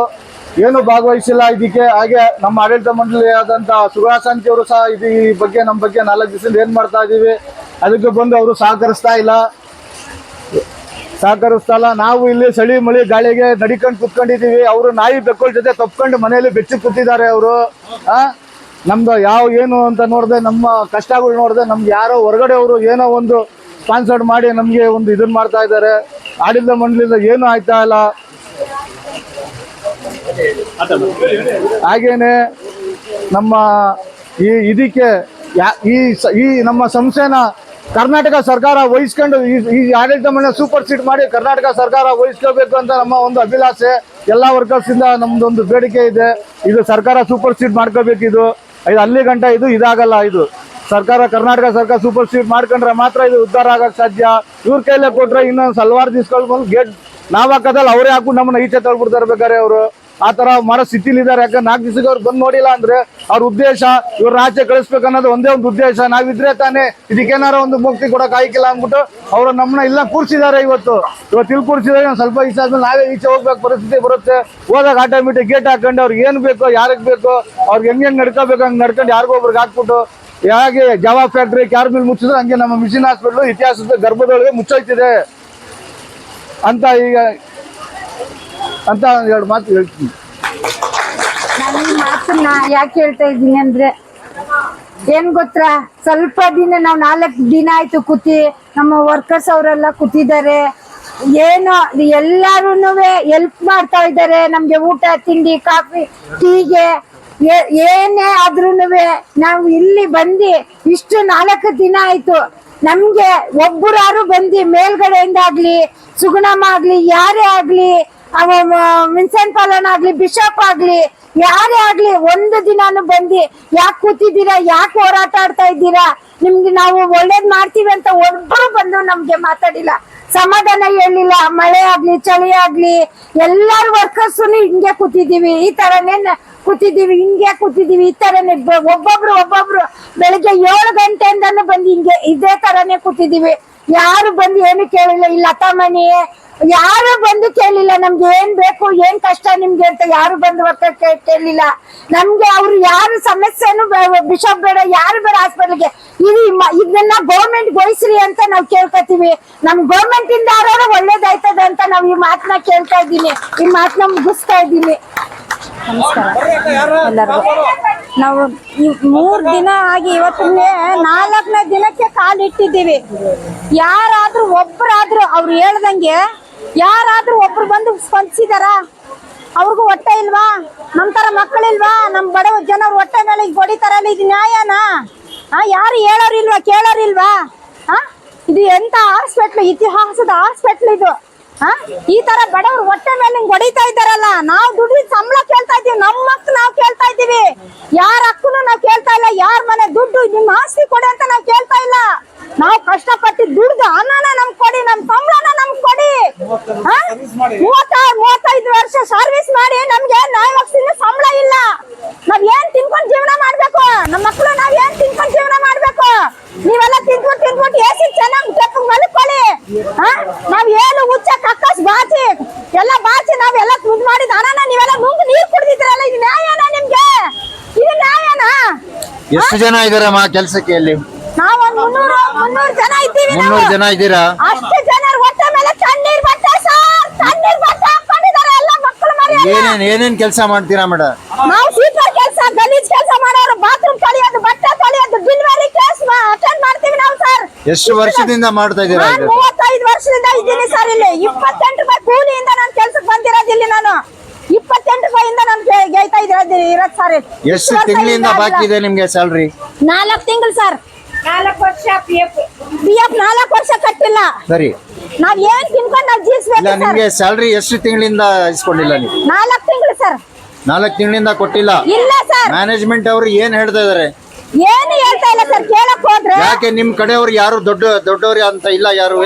Speaker 4: ಏನು ಭಾಗವಹಿಸಿಲ್ಲ ಇದಕ್ಕೆ. ಹಾಗೆ ನಮ್ಮ ಆಡಳಿತ ಮಂಡಳಿಯಾದಂಥ ಸುಗಾಶಾಂತಿ ಅವರು ಸಹ ಈ ಬಗ್ಗೆ ನಮ್ಮ ಬಗ್ಗೆ 4 ದಿವಸದಿಂದ ಏನು ಮಾಡ್ತಾ ಇದ್ದೀವಿ ಅದಕ್ಕೆ ಬಂದು ಅವರು ಸಹಕರಿಸ್ತಾ ಇಲ್ಲ. ನಾವು ಇಲ್ಲಿ ಚಳಿ ಮಳಿ ಗಾಳಿಗೆ ನಡಿಕೊಂಡು ಕುತ್ಕೊಂಡಿದ್ದೀವಿ. ಅವರು ನಾಯಿ ಬೆಕ್ಕಳ ಜೊತೆ ತಪ್ಕೊಂಡು ಮನೆಯಲ್ಲಿ ಬೆಚ್ಚಿ ಕೂತಿದ್ದಾರೆ ಅವರು. ನಮ್ದು ಏನು ಅಂತ ನೋಡಿದೆ, ನಮ್ಮ ಕಷ್ಟಗಳು ನೋಡಿದೆ, ನಮ್ಗೆ ಯಾರೋ ಹೊರಗಡೆ ಅವರು ಏನೋ ಒಂದು ಸ್ಪಾನ್ಸರ್ಡ್ ಮಾಡಿ ನಮಗೆ ಒಂದು ಇದನ್ನ ಮಾಡ್ತಾ ಇದ್ದಾರೆ. ಆಡಳಿತ ಮಂಡಳಿಯಿಂದ ಏನು ಆಯ್ತಾ ಇಲ್ಲ. ಹಾಗೇನೆ ನಮ್ಮ ಇದಕ್ಕೆ ಈ ನಮ್ಮ ಸಂಸ್ಥೆನ ಕರ್ನಾಟಕ ಸರ್ಕಾರ ವಹಿಸ್ಕೊಂಡು ಈ ಆಡಳಿತ ಮಂಡಳಿ ಸೂಪರ್ ಸೀಟ್ ಮಾಡಿ ಕರ್ನಾಟಕ ಸರ್ಕಾರ ವಹಿಸ್ಕೋಬೇಕು ಅಂತ ನಮ್ಮ ಒಂದು ಅಭಿಲಾಷೆ. ಎಲ್ಲ ವರ್ಕರ್ಸ್ ಇಂದ ನಮ್ದೊಂದು ಬೇಡಿಕೆ ಇದೆ. ಇದು ಸರ್ಕಾರ ಸೂಪರ್ ಸೀಟ್ ಮಾಡ್ಕೋಬೇಕು. ಇದು ಅಲ್ಲಿ ಗಂಟ ಇದಾಗಲ್ಲ. ಇದು ಸರ್ಕಾರ ಕರ್ನಾಟಕ ಸರ್ಕಾರ ಸೂಪರ್ ಸೀಟ್ ಮಾಡ್ಕೊಂಡ್ರೆ ಮಾತ್ರ ಇದು ಉದ್ಧಾರ ಆಗಕ್ಕೆ ಸಾಧ್ಯ. ಇವ್ರ ಕೈಲೇ ಕೊಟ್ರೆ ಇನ್ನೊಂದು ಸಲ್ವಾರ್ ದಿಸ್ಕೊಂಡು ಗೇಟ್ ನಾವ್ ಹಾಕೋದಲ್ಲ, ಅವರೇ ಹಾಕೊಂಡು ನಮ್ಮನ್ನ ಈಚೆ ತಳ್ಬಿಡ್ತಾರೆ ಬೇಕಾರೆ ಅವರು. ಆ ತರ ಮಾಡೋ ಸ್ಥಿತಿಲಿದ್ದಾರೆ. ಯಾಕಂದ್ರೆ 4 ದಿವಸಕ್ಕೆ ಅವ್ರು ಬಂದ್ ನೋಡಿಲ್ಲ ಅಂದ್ರೆ ಅವ್ರ ಉದ್ದೇಶ ಇವ್ರನ್ನ ಆಚೆ ಕಳಿಸ್ಬೇಕು ಅನ್ನೋದು ಒಂದೇ ಒಂದು ಉದ್ದೇಶ. ನಾವಿದ್ರೆ ತಾನೇ ಇದಕ್ಕೇನಾರ ಒಂದು ಮುಕ್ತಿ ಕೊಡಕ್ ಆಯ್ಕಿಲ್ಲ ಅಂದ್ಬಿಟ್ಟು ಅವ್ರು ನಮ್ಮನ್ನ ಇಲ್ಲ ಕೂರ್ಸಿದ್ದಾರೆ. ಇವತ್ತು ಇಲ್ಲಿ ಕೂರ್ಸಿದ್ರೆ ಸ್ವಲ್ಪ ಈಚೆ ಆದ್ಮೇಲೆ ನಾವೇ ಈಚೆ ಹೋಗ್ಬೇಕು ಪರಿಸ್ಥಿತಿ ಬರುತ್ತೆ. ಹೋದಾಗ ಆಟೋಮೆಟಿಕ್ ಗೇಟ್ ಹಾಕೊಂಡು ಅವ್ರಿಗೆ ಏನ್ ಬೇಕೋ ಯಾರಿಗೆ ಬೇಕೋ ಅವ್ರಿಗೆ ಹೆಂಗ್ ನಡ್ಕೋಬೇಕು ಹಂಗೆ ನಡ್ಕೊಂಡು ಯಾರಿಗೋ ಒಬ್ರಿಗೆ ಹಾಕ್ಬಿಟ್ಟು, ಹೇಗೆ ಜಾವಾ ಫ್ಯಾಕ್ಟ್ರಿ ಕ್ಯಾರ್ ಮಿಲ್ ಮುಚ್ಚಿದ್ರೆ ಹಂಗೆ ನಮ್ಮ ಮಿಷಿನ್ ಹಾಸ್ಪಿಟ್ಲು ಇತಿಹಾಸದ ಗರ್ಭದೊಳಗೆ ಮುಚ್ಚೋಯ್ತಿದೆ ಅಂತ ಅಂತ 2 ಮಾತು ಹೇಳ್ತೀನಿ.
Speaker 5: ನಾನು ಈ ಮಾತನ್ನ ಯಾಕೆ ಹೇಳ್ತಾ ಇದ್ದೀನಿ ಅಂದ್ರೆ, ಏನ್ ಗೊತ್ತಾ, ಸ್ವಲ್ಪ ದಿನ ನಾವು 4 ದಿನ ಆಯ್ತು ಕೂತಿ, ನಮ್ಮ ವರ್ಕರ್ಸ್ ಅವರೆಲ್ಲ ಕೂತಿದ್ದಾರೆ. ಏನೋ ಎಲ್ಲಾರು ಹೆಲ್ಪ್ ಮಾಡ್ತಾ ಇದ್ದಾರೆ ನಮ್ಗೆ, ಊಟ ತಿಂಡಿ ಕಾಫಿ ಟೀಗೆ ಏನೇ ಆದ್ರೂನು. ನಾವು ಇಲ್ಲಿ ಬಂದು ಇಷ್ಟು 4 ದಿನ ಆಯ್ತು. ನಮ್ಗೆ ಒಬ್ಬರಾರು ಬಂದು ಮೇಲ್ಗಡೆಯಿಂದ ಆಗ್ಲಿ, ಸುಗುಣಮ್ಮ ಆಗ್ಲಿ, ಯಾರೇ ಆಗ್ಲಿ, ವಿನ್ಸೆಂಟ್ ಪಾಲನ್ ಆಗ್ಲಿ, ಬಿಷಪ್ ಆಗ್ಲಿ, ಯಾರೇ ಆಗ್ಲಿ ಒಂದು ದಿನಾನು ಬಂದು ಯಾಕೆ ಕೂತಿದ್ದೀರಾ, ಯಾಕೆ ಹೋರಾಟ ಆಡ್ತಾ ಇದ್ದೀರಾ, ನಿಮ್ಗೆ ನಾವು ಒಳ್ಳೇದ್ ಮಾಡ್ತೀವಿ ಅಂತ ಒಬ್ಬರು ಬಂದು ನಮ್ಗೆ ಮಾತಾಡಿಲ್ಲ, ಸಮಾಧಾನ ಹೇಳಿಲ್ಲ. ಮಳೆ ಆಗ್ಲಿ ಚಳಿ ಆಗ್ಲಿ ಎಲ್ಲಾರು ವರ್ಕರ್ಸ್ ಹಿಂಗೆ ಕೂತಿದೀವಿ, ಈ ತರನೇ ಕೂತಿದೀವಿ, ಹಿಂಗೆ ಕೂತಿದೀವಿ, ಈ ತರನೇ ಒಬ್ಬೊಬ್ರು ಬೆಳಿಗ್ಗೆ 7 ಗಂಟೆಯಿಂದಾನು ಬಂದು ಹಿಂಗೆ ಇದೇ ತರನೇ ಕೂತಿದೀವಿ. ಯಾರು ಬಂದು ಏನು ಕೇಳಿಲ್ಲ. ಇಲ್ಲ ಲತಾಮಣಿ ಯಾರು ಬಂದು ಕೇಳಿಲ್ಲ ನಮ್ಗೆ ಏನ್ ಬೇಕು, ಏನ್ ಕಷ್ಟ ನಿಮ್ಗೆ ಅಂತ ಯಾರು ಬಂದು ವರ್ಕರ್ ಕೇಳಿಲ್ಲ ನಮ್ಗೆ. ಅವ್ರು ಯಾರು ಸಮಸ್ಯೆನು ಬಿಷಪ್ ಬೇಡ, ಯಾರು ಬೇಡ ಹಾಸ್ಪಿಟಲ್ಗೆ, ಇದನ್ನ ಗೌರ್ಮೆಂಟ್ ಗೋಯಿಸ್ರಿ ಅಂತ ನಾವು ಕೇಳ್ಕೊತೀವಿ. ನಮ್ ಗೌರ್ಮೆಂಟ್ ಇಂದ ಯಾರು ಒಳ್ಳೇದಾಯ್ತದ ಅಂತ ನಾವು ಈ ಮಾತನ್ನ ಕೇಳ್ತಾ ಇದ್ದೀನಿ, ಈ ಮಾತನ್ನ ಮುಗಿಸ್ತಾ ಇದ್ದೀನಿ. ನಮಸ್ಕಾರ ಎಲ್ಲರಿಗೂ. ನಾವು 3 ದಿನ ಆಗಿ ಇವತ್ತಿನ 4ನೇ ದಿನಕ್ಕೆ ಕಾಲಿಟ್ಟಿದ್ದೀವಿ. ಯಾರಾದ್ರೂ ಒಬ್ಬರಾದ್ರೂ ಅವ್ರು ಹೇಳ್ದಂಗೆ ಯಾರಾದ್ರೂ ಒಬ್ರು ಬಂದು ಸ್ಪಂದಿಸಿದಾರ? ಅವ್ರಿಗೂ ಹೊಟ್ಟೆ ಇಲ್ವಾ? ನಮ್ ತರ ಮಕ್ಕಳಿಲ್ವಾ? ನಮ್ ಬಡವ ಜನ ಹೊಟ್ಟೆ ಮೇಲೆ ಹೊಡಿತಾರಲ್ಲ, ಇದು ನ್ಯಾಯನಾ? ಯಾರು ಹೇಳೋರಿಲ್ವಾ, ಕೇಳೋರಿಲ್ವಾ? ಇದು ಎಂತ ಹಾಸ್ಪಿಟ್ಲ್, ಇತಿಹಾಸದ ಹಾಸ್ಪಿಟ್ಲ್ ಇದು. ಈ ತರ ಬಡವ್ರು ಹೊಟ್ಟೆ ಮೇಲೆ ಹೊಡಿತಾ ಇದ್ದಾರಲ್ಲ, ನಾವು ದುಡ್ಡು ಸಂಬಳ ಕೇಳ್ತಾ ಇದೀವಿ, ನಮ್ಮ ಮಕ್ಳು ನಾವು ಕೇಳ್ತಾ ಇದೀವಿ, ಯಾರ ಹಕ್ಕುನು ನಾವು ಕೇಳ್ತಾ ಇಲ್ಲ. ಯಾರ ಮನೆ ದುಡ್ಡು ನಿಮ್ಮ ಆಸ್ತಿ ಕೊಡಿ ಅಂತ ನಾವು ಕೇಳ್ತಾ ಇಲ್ಲ. ನಾವು ಕಷ್ಟಪಟ್ಟು ದುಡ್ದು ಅನ್ನನ ನಮ್ಗೆ ಕೊಡಿ, ನಮ್ ಸಂಬಳನ ನಮ್ಗೆ ಕೊಡಿ. 35 ವರ್ಷ ಸರ್ವಿಸ್ ಮಾಡಿ ನಮ್ಗೆ ನ್ಯಾಯವಾಗ್ಸಿನ ಸಂಬಳ ಇಲ್ಲ. ನಾವ್ ಏನ್ ತಿನ್ಕೊಂಡ್ ಜೀವನ ಮಾಡ್ಬೇಕು? ನಮ್ಮ ಮಕ್ಳು ನಾವ್ ಏನ್ ತಿನ್ಕೊಂಡ್ ಜೀವನ ಮಾಡ್ಬೇಕು? ನೀವೆಲ್ಲ ತಿನ್ಬಿಟ್ಟು ಏಸಿ ಚೆನ್ನಾಗಿ ಕೆಪ್ಪ ಮಲ್ಕೊಳ್ಳಿ. ನಾವ್ ಏನು ಹುಚ್ಚ ಕಕ್ಕಸ್ ಬಾಚಿ ಎಲ್ಲ ಬಾಚಿ ನಾವೆಲ್ಲ ದುಡ್ಡು ಮಾಡಿದ ಹಣನ ನೀವೆಲ್ಲ ನುಂಗ್ ನೀರ್ ಕುಡ್ದಿದ್ರಲ್ಲ, ಇದು ನ್ಯಾಯನಾ ನಿಮ್ಗೆ? ಇದು ನ್ಯಾಯನಾ?
Speaker 1: ಎಷ್ಟು ಜನ ಇದಾರಮ್ಮ ಕೆಲ್ಸಕ್ಕೆ? ಅಲ್ಲಿ
Speaker 5: ನಾವ್ 300 ಜನ ಇದ್ದೀವಿ.
Speaker 1: 300 ಜನ ಇದ್ದೀರಾ?
Speaker 5: ಅಷ್ಟು ಜನರ ಹೊಟ್ಟೆ ಮೇಲೆ ತಣ್ಣೀರ್ ಬಟ್ಟೆ ಸರ್, ತಣ್ಣೀರ್ ಬಟ್ಟೆ ಹಾಕೊಂಡಿದ್ದಾರೆ ಎಲ್ಲ ಮಕ್ಕಳು ಮರಿ.
Speaker 1: ಏನೇನ್ ಕೆಲಸ ಮಾಡ್ತೀರಾ ಮೇಡಮ್?
Speaker 5: ನಾವು ಸ್ವೀಪರ್ ಕೆಲಸ, ಗಲೀಜ್ ಕೆಲಸ ಮಾಡೋರು, ಬಾತ್ರೂಮ್ ತೊಳೆಯೋದು, ಬಟ್ಟೆ ತೊಳೆಯೋದು, ಡೆಲಿವರಿ ಕೇಸ್ ಅಟೆಂಡ್ ಮಾಡ್ತೀವಿ ನಾವು ಸರ್.
Speaker 1: ಎಷ್ಟು ವರ್ಷದಿಂದ ಮಾಡ್ತಾ ಇದ್ದೀರಾ?
Speaker 5: ನಾನು 35 ವರ್ಷದಿಂದ ಇದ್ದೀನಿ ಸರ್ ಇಲ್ಲಿ. 28 ರೂಪಾಯಿ ಕೂಲಿಯಿಂದ ನಾನು ಕೆಲ್ಸಕ್ಕೆ ಬಂದಿರೋದು ಇಲ್ಲಿ. ನಾನು 28 ರೂಪಾಯಿಂದ ನಾನು ಗೆಯ್ತಾ ಇರೋದು ಸರ್.
Speaker 1: ಎಷ್ಟು ತಿಂಗಳಿಂದ ಬಾಕಿ ಇದೆ ನಿಮ್ಗೆ ಸ್ಯಾಲ್ರಿ?
Speaker 5: 4 ತಿಂಗಳು ಸರ್. 4 ವರ್ಷ PF 4 ವರ್ಷ ಕಟ್ಟಿಲ್ಲ.
Speaker 1: ಸರಿ,
Speaker 5: ನಾವ್ ಏನ್ ತಿನ್ಕೊಂಡು ನಾವು ಜೀವಿಸ್ಬೇಕು
Speaker 1: ಇಲ್ಲ
Speaker 5: ಸರ್.
Speaker 1: ನಿಮ್ಗೆ ಸ್ಯಾಲ್ರಿ ಎಷ್ಟು ತಿಂಗಳಿಂದ ಇಸ್ಕೊಂಡಿಲ್ಲ ನೀವು?
Speaker 5: 4 ತಿಂಗಳು ಸರ್.
Speaker 1: 4 ತಿಂಗಳಿಂದ ಕೊಟ್ಟಿಲ್ಲ?
Speaker 5: ಇಲ್ಲ ಸರ್.
Speaker 1: ಮ್ಯಾನೇಜ್ಮೆಂಟ್ ಅವರು ಏನ್ ಹೇಳ್ತಾ ಇದಾರೆ?
Speaker 5: ಏನು ಹೇಳ್ತಾ ಇಲ್ಲ ಸರ್. ಕೇಳಕ್ ಹೋದ್ರೆ
Speaker 1: ಯಾಕೆ ನಿಮ್ ಕಡೆಯವ್ರು ಯಾರು ದೊಡ್ಡವ್ರು ಅಂತ ಇಲ್ಲ ಯಾರು?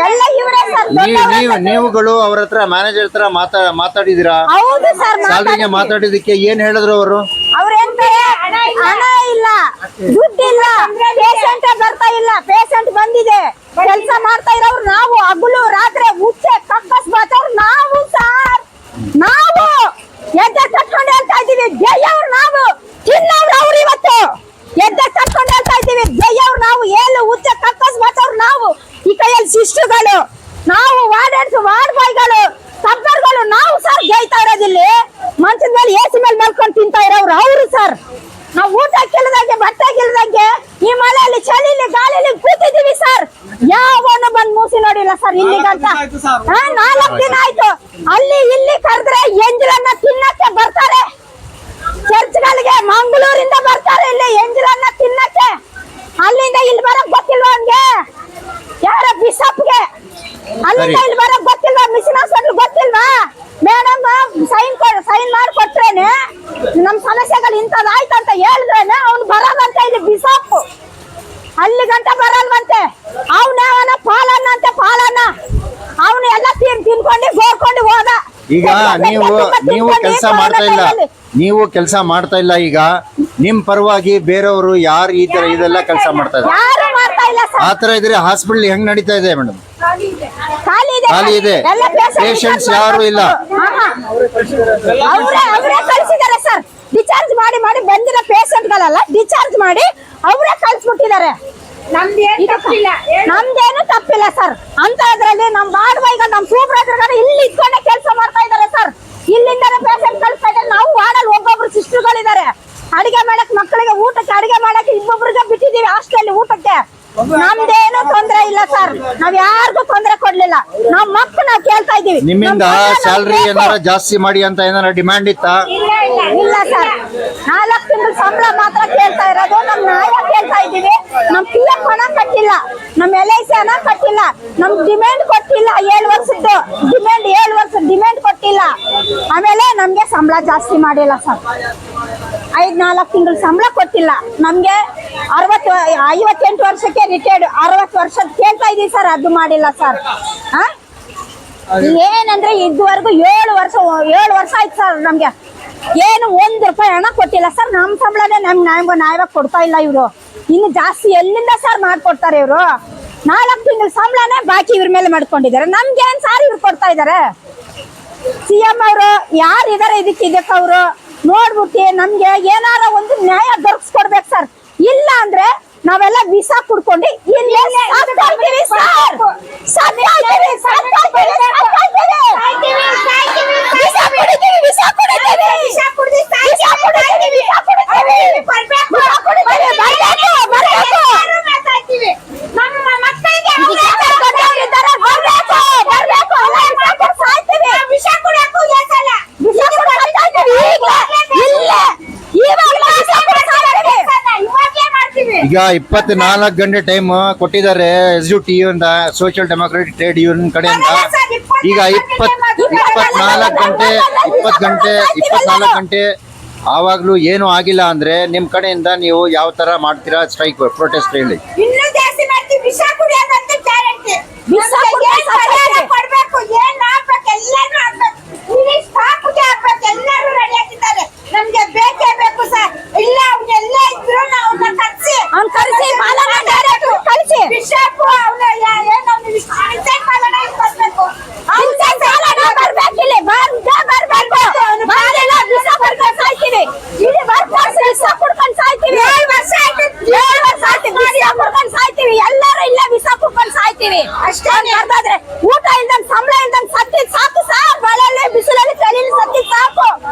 Speaker 5: ಎಲ್ಲ ಇವರೇ ಸರ್.
Speaker 1: ನೀವುಗಳು ಅವ್ರ ಹತ್ರ ಮ್ಯಾನೇಜರ್ ಹತ್ರ ಮಾತಾಡಿದಿರಾ?
Speaker 5: ಹೌದು ಸರ್.
Speaker 1: ಸ್ಯಾಲ್ರಿಗೆ ಮಾತಾಡಿದಕ್ಕೆ ಏನ್ ಹೇಳಿದ್ರು ಅವರು?
Speaker 5: ಅವ್ರೇನ್ತಾರೆ ಹಣ ಇಲ್ಲ, ದುಡ್ಡಿಲ್ಲ, ಪೇಷಂಟ್ ಬರ್ತಾ ಇಲ್ಲ. ಪೇಷಂಟ್ ಬಂದಿದೆ, ಕೆಲಸ ಮಾಡ್ತಾ ಇರೋರು ನಾವು, ಹಗಲು ರಾತ್ರಿ ಹುಚ್ಚೆ ಕಕ್ಕಸ್ ಬಾತವ್ರು ನಾವು ಸರ್. ನಾವು ಎದ್ದೆ ಕಟ್ಕೊಂಡು ಹೇಳ್ತಾ ಇದೀವಿ, ಜಯವ್ರು ನಾವು, ಚಿನ್ನವ್ರು ಅವ್ರು. ಇವತ್ತು ಎದ್ದೆ ಕಟ್ಕೊಂಡು ಹೇಳ್ತಾ ಇದೀವಿ, ಜಯವ್ರು ನಾವು, ಏಳು ಹುಚ್ಚೆ ಕಕ್ಕಸ್ ಬಾತವ್ರು ನಾವು. ಈ ಕೈಯಲ್ಲಿ ಶಿಷ್ಟುಗಳು ನಾವು, ವಾರ್ಡ್ ಬಾಯ್ಗಳು, ಸಬ್ಬರ್ಗಳು ನಾವು ಸರ್. ಜೈತಾ ಇರೋದಿಲ್ಲಿ ಮಂಚದ ಮೇಲೆ ಏಸಿ ಮೇಲೆ ಮಲ್ಕೊಂಡು ತಿಂತಾ ಇರೋರು ಅವರು ಸರ್. ನಾವು ಊಟ ಕೇಳಿದಂಗೆ, ಬಟ್ಟೆ ಕೇಳಿದಂಗೆ ಈ ಮಳೆಯಲ್ಲಿ ಚಳಿಲಿ ಗಾಳಿಲಿ ಕೂತಿದೀವಿ ಸರ್. ಯಾವನು ಬಂದ್ ಮೂಸಿ ನೋಡಿಲ್ಲ ಸರ್ ಇಲ್ಲಿಗಂತ. 4 ದಿನ ಆಯ್ತು. ಅಲ್ಲಿ ಇಲ್ಲಿ ಕರೆದ್ರೆ ಎಂಜಲನ್ನ ತಿನ್ನಕ್ಕೆ ಬರ್ತಾರೆ. ಚರ್ಚ್ಗಳಿಗೆ ಮಂಗಳೂರಿಂದ ಬರ್ತಾರೆ ಇಲ್ಲಿ ಎಂಜಲನ್ನ ತಿನ್ನಕ್ಕೆ. ಅಲ್ಲಿಂದ ಇಲ್ಲಿ ಬರಕ್ ಗೊತ್ತಿಲ್ವಾ ಅವ್ನ್ಗೆ? ಯಾರ ಬಿಷಪ್ಗೆ ಅಲ್ಲಿಂದ ಇಲ್ಲಿ ಬರಕ್ ಗೊತ್ತಿಲ್ವಾ? ಮಿಷನ್ ಹಾಸ್ಪಿಟಲ್ ಗೊತ್ತಿಲ್ವಾ? ಮೇಡಮ್ ಸೈನ್ ಮಾಡಿ ಕೊಟ್ರೇನೆ ನಮ್ ಸಮಸ್ಯೆಗಳು ಇಂಥದ್ದು ಆಯ್ತಂತ ಹೇಳಿದ್ರೇನೆ ಅವ್ನು ಬರೋದಂತ. ಇಲ್ಲಿ ಬಿಷಪ್ ಅಲ್ಲಿ ಗಂಟ ಬರಲ್ವಂತೆ. ಅವನ ಪಾಲನ್ನ ಅವನು ಎಲ್ಲ ತಿನ್ಕೊಂಡು ಗೋರ್ಕೊಂಡು ಹೋದ.
Speaker 1: ಈಗ ನೀವು ಕೆಲಸ ಮಾಡ್ತಾ ಇಲ್ಲ, ನೀವು ಕೆಲಸ ಮಾಡ್ತಾ ಇಲ್ಲ. ಈಗ ನಿಮ್ ಪರವಾಗಿ ಬೇರೆಯವರು ಯಾರು ಈ ತರ ಇದೆಲ್ಲ ಕೆಲಸ ಮಾಡ್ತಾ ಇದ್ದಾರೆ?
Speaker 5: ಯಾರು ಮಾಡ್ತಾ ಇಲ್ಲ ಸರ್.
Speaker 1: ಆತರ ಇದ್ರೆ ಹಾಸ್ಪಿಟಲ್ ಹೆಂಗ್ ನಡೀತಾ ಇದೆ ಮೇಡಮ್?
Speaker 5: ಖಾಲಿ ಇದೆ.
Speaker 1: ಪೇಷಂಟ್ಸ್ ಯಾರು ಇಲ್ಲ.
Speaker 5: ಅವರೇ ಕಳ್ಸಿದ್ದಾರೆ ಸರ್. ಡಿಸ್ಚಾರ್ಜ್ ಮಾಡಿ ಬಂದಿರೋ ಪೇಷಂಟ್ ಗಳಲ್ಲ, ಡಿಸ್ಚಾರ್ಜ್ ಮಾಡಿ ಅವರೇ ಕಳ್ಸಿಬಿಟ್ಟಿದ್ದಾರೆ. ನಮ್ದೇನು ತಪ್ಪಿಲ್ಲ ಸರ್. ಅಂತ ಅದ್ರಲ್ಲಿ ನಮ್ ವಾರ್ಡ್ ಬಾಯ್ಗ, ನಮ್ ಸೂಪರ್ವೈಸರ್ ಇಲ್ಲಿ ಇಟ್ಕೊಂಡೆ ಕೆಲಸ ಮಾಡ್ತಾ ಇದಾರೆ ಸರ್. ಇಲ್ಲಿಂದ ಪೇಷಂಟ್ ಕಳಿಸ್ತಾ ಇದ್ದಾರೆ. ನಾವು ವಾರ್ಡಲ್ಲಿ ಒಬ್ಬೊಬ್ರು ಸಿಸ್ಟರ್ಗಳಿದ್ದಾರೆ, ಅಡಿಗೆ ಮಾಡಕ್ ಮಕ್ಕಳಿಗೆ ಊಟಕ್ಕೆ ಅಡಿಗೆ ಏನು ತೊಂದ್ರೆ ಇಲ್ಲ ಸರ್, ನಾವ್ ಯಾರಿಗೂ ತೊಂದ್ರೆ ಕೊಡ್ಲಿಲ್ಲ. ನಾವ್ ಮಕ್ಳು ನಾವ್ ಕೇಳ್ತಾ ಇದೀವಿ.
Speaker 1: ನಿಮ್ಮಿಂದ ಸ್ಯಾಲ್ರಿ ಏನಾರ ಜಾಸ್ತಿ ಮಾಡಿ ಅಂತ ಏನಾರ ಡಿಮ್ಯಾಂಡ್ ಇತ್ತಾ?
Speaker 5: ಇಲ್ಲ ಸರ್, 4 ತಿಂಗಳು ಸಂಬಳ ಮಾತ್ರ ಕೇಳ್ತಾ ಇರೋದು. ನಮ್ ನ್ಯಾಯ ಕೇಳ್ತಾ ಇದೀವಿ. ನಮ್ PF ಹಣ ಕಟ್ಟಿಲ್ಲ, ನಮ್ LIC ಹಣ ಕಟ್ಟಿಲ್ಲ, ನಮ್ ಡಿಮ್ಯಾಂಡ್ ಕೊಟ್ಟಿಲ್ಲ. 7 ವರ್ಷದ್ದು ಡಿಮ್ಯಾಂಡ್, 7 ವರ್ಷದ ಡಿಮ್ಯಾಂಡ್ ಕೊಟ್ಟಿಲ್ಲ. ಆಮೇಲೆ ನಮ್ಗೆ ಸಂಬಳ ಜಾಸ್ತಿ ಮಾಡಿಲ್ಲ ಸರ್. 4 ತಿಂಗಳು ಸಂಬಳ ಕೊಟ್ಟಿಲ್ಲ ನಮ್ಗೆ. 58 ವರ್ಷಕ್ಕೆ ರಿಟೈರ್ಡ್, 60 ವರ್ಷದ ಕೇಳ್ತಾ ಇದೀವಿ ಸರ್, ಅದು ಮಾಡಿಲ್ಲ ಸರ್. ಏನಂದ್ರೆ ಇದುವರೆಗೂ 7 ವರ್ಷ ಆಯ್ತು ಸರ್. ನಮ್ಗೆ ಏನು 1 ರೂಪಾಯಿ ಹಣ ಕೊಟ್ಟಿಲ್ಲ ಸರ್. ನಮ್ ಸಂಬಳನೇ ನಮ್ಗೆ ನ್ಯಾಯವಾಗಿ ಕೊಡ್ತಾ ಇಲ್ಲ ಇವ್ರು. ಇನ್ನು ಜಾಸ್ತಿ ಎಲ್ಲಿಂದ ಸರ್ ಮಾಡ್ಕೊಡ್ತಾರೆ ಇವ್ರು? 4 ತಿಂಗಳು ಸಂಬಳನೇ ಬಾಕಿ ಇವ್ರ ಮೇಲೆ ಮಾಡ್ಕೊಂಡಿದ್ದಾರೆ. ನಮ್ಗೆ ಏನ್ ಸಾರ್ ಇವ್ರು ಕೊಡ್ತಾ ಇದಾರೆ? CM ಅವರು ಯಾರಿದಾರೆ ಇದಕ್ಕೆ ಅವರು ನೋಡ್ಬಿಟ್ಟು ನಮ್ಗೆ ಏನಾರ ಒಂದು ನ್ಯಾಯ ದೊರಕಿಸ್ಕೊಡ್ಬೇಕು ಸರ್. ಇಲ್ಲ ಅಂದ್ರೆ ನಾವೆಲ್ಲ ವಿಷ ಕುಡ್ಕೊಂಡು ಇಲ್ಲೇ ಸಾಯ್ತೀವಿ ಸರ್.
Speaker 1: ಈಗ 24 ಗಂಟೆ ಟೈಮ್ ಕೊಟ್ಟಿದ್ದಾರೆ SUTU ಅಂತ, ಸೋಷಿಯಲ್ ಡೆಮೋಕ್ರೆಟಿಕ್ ಟ್ರೇಡ್ ಯೂನಿಯನ್ ಕಡೆಯಿಂದ. ಈಗ 24 ಗಂಟೆ ಆವಾಗ್ಲೂ ಏನು ಆಗಿಲ್ಲ ಅಂದ್ರೆ ನಿಮ್ ಕಡೆಯಿಂದ ನೀವು ಯಾವ ತರ ಮಾಡ್ತೀರಾ ಸ್ಟ್ರೈಕ್, ಪ್ರೊಟೆಸ್ಟ್ ಹೇಳಿ?
Speaker 5: ಇನ್ನೂ ಜಾಸ್ತಿ ಮಾಡ್ತೀವಿ. ವಿಷ ಕುಡಿಯೋದಂತ ಗ್ಯಾರಂಟಿ. ವಿಷ ಕೊಡ್ಬೇಕು, ಏನ್ ಆಗ್ಬೇಕು ಎಲ್ಲಾನು ಆಗ್ಬೇಕು. ಎಲ್ಲರೂ ರೆಡಿ ಆಗಿದ್ದಾರೆ. ನಮ್ಗೆ ಬೇಕೇ ಬೇಕು ಸರ್. ಇಲ್ಲ ಅವ್ನೆಲ್ಲ ಇದ್ರು ನಾವು ಕರ್ಸಿ ಬಿಷಪ್ ಅವ್ನ ಏನು ಬರ್ಬೇಕು. ಎಲ್ಲರೂ ಇಲ್ಲ ವಿಷ ಕುಡ್ಕೊಂಡು ಸಾಯ್ತೀವಿ ಅಷ್ಟೇ. ಊಟ ಇಲ್ದಂಗ್ ಸಂಬಳ ಇಲ್ದಂಗ್ ಸತ್ತಿ ಸಾಕು ಸರ್. ಮಳೆಯಲ್ಲಿ ಬಿಸಿಲಲ್ಲಿ ಚಳಿಲಿ ಸತ್ತಿ ಸಾಕು.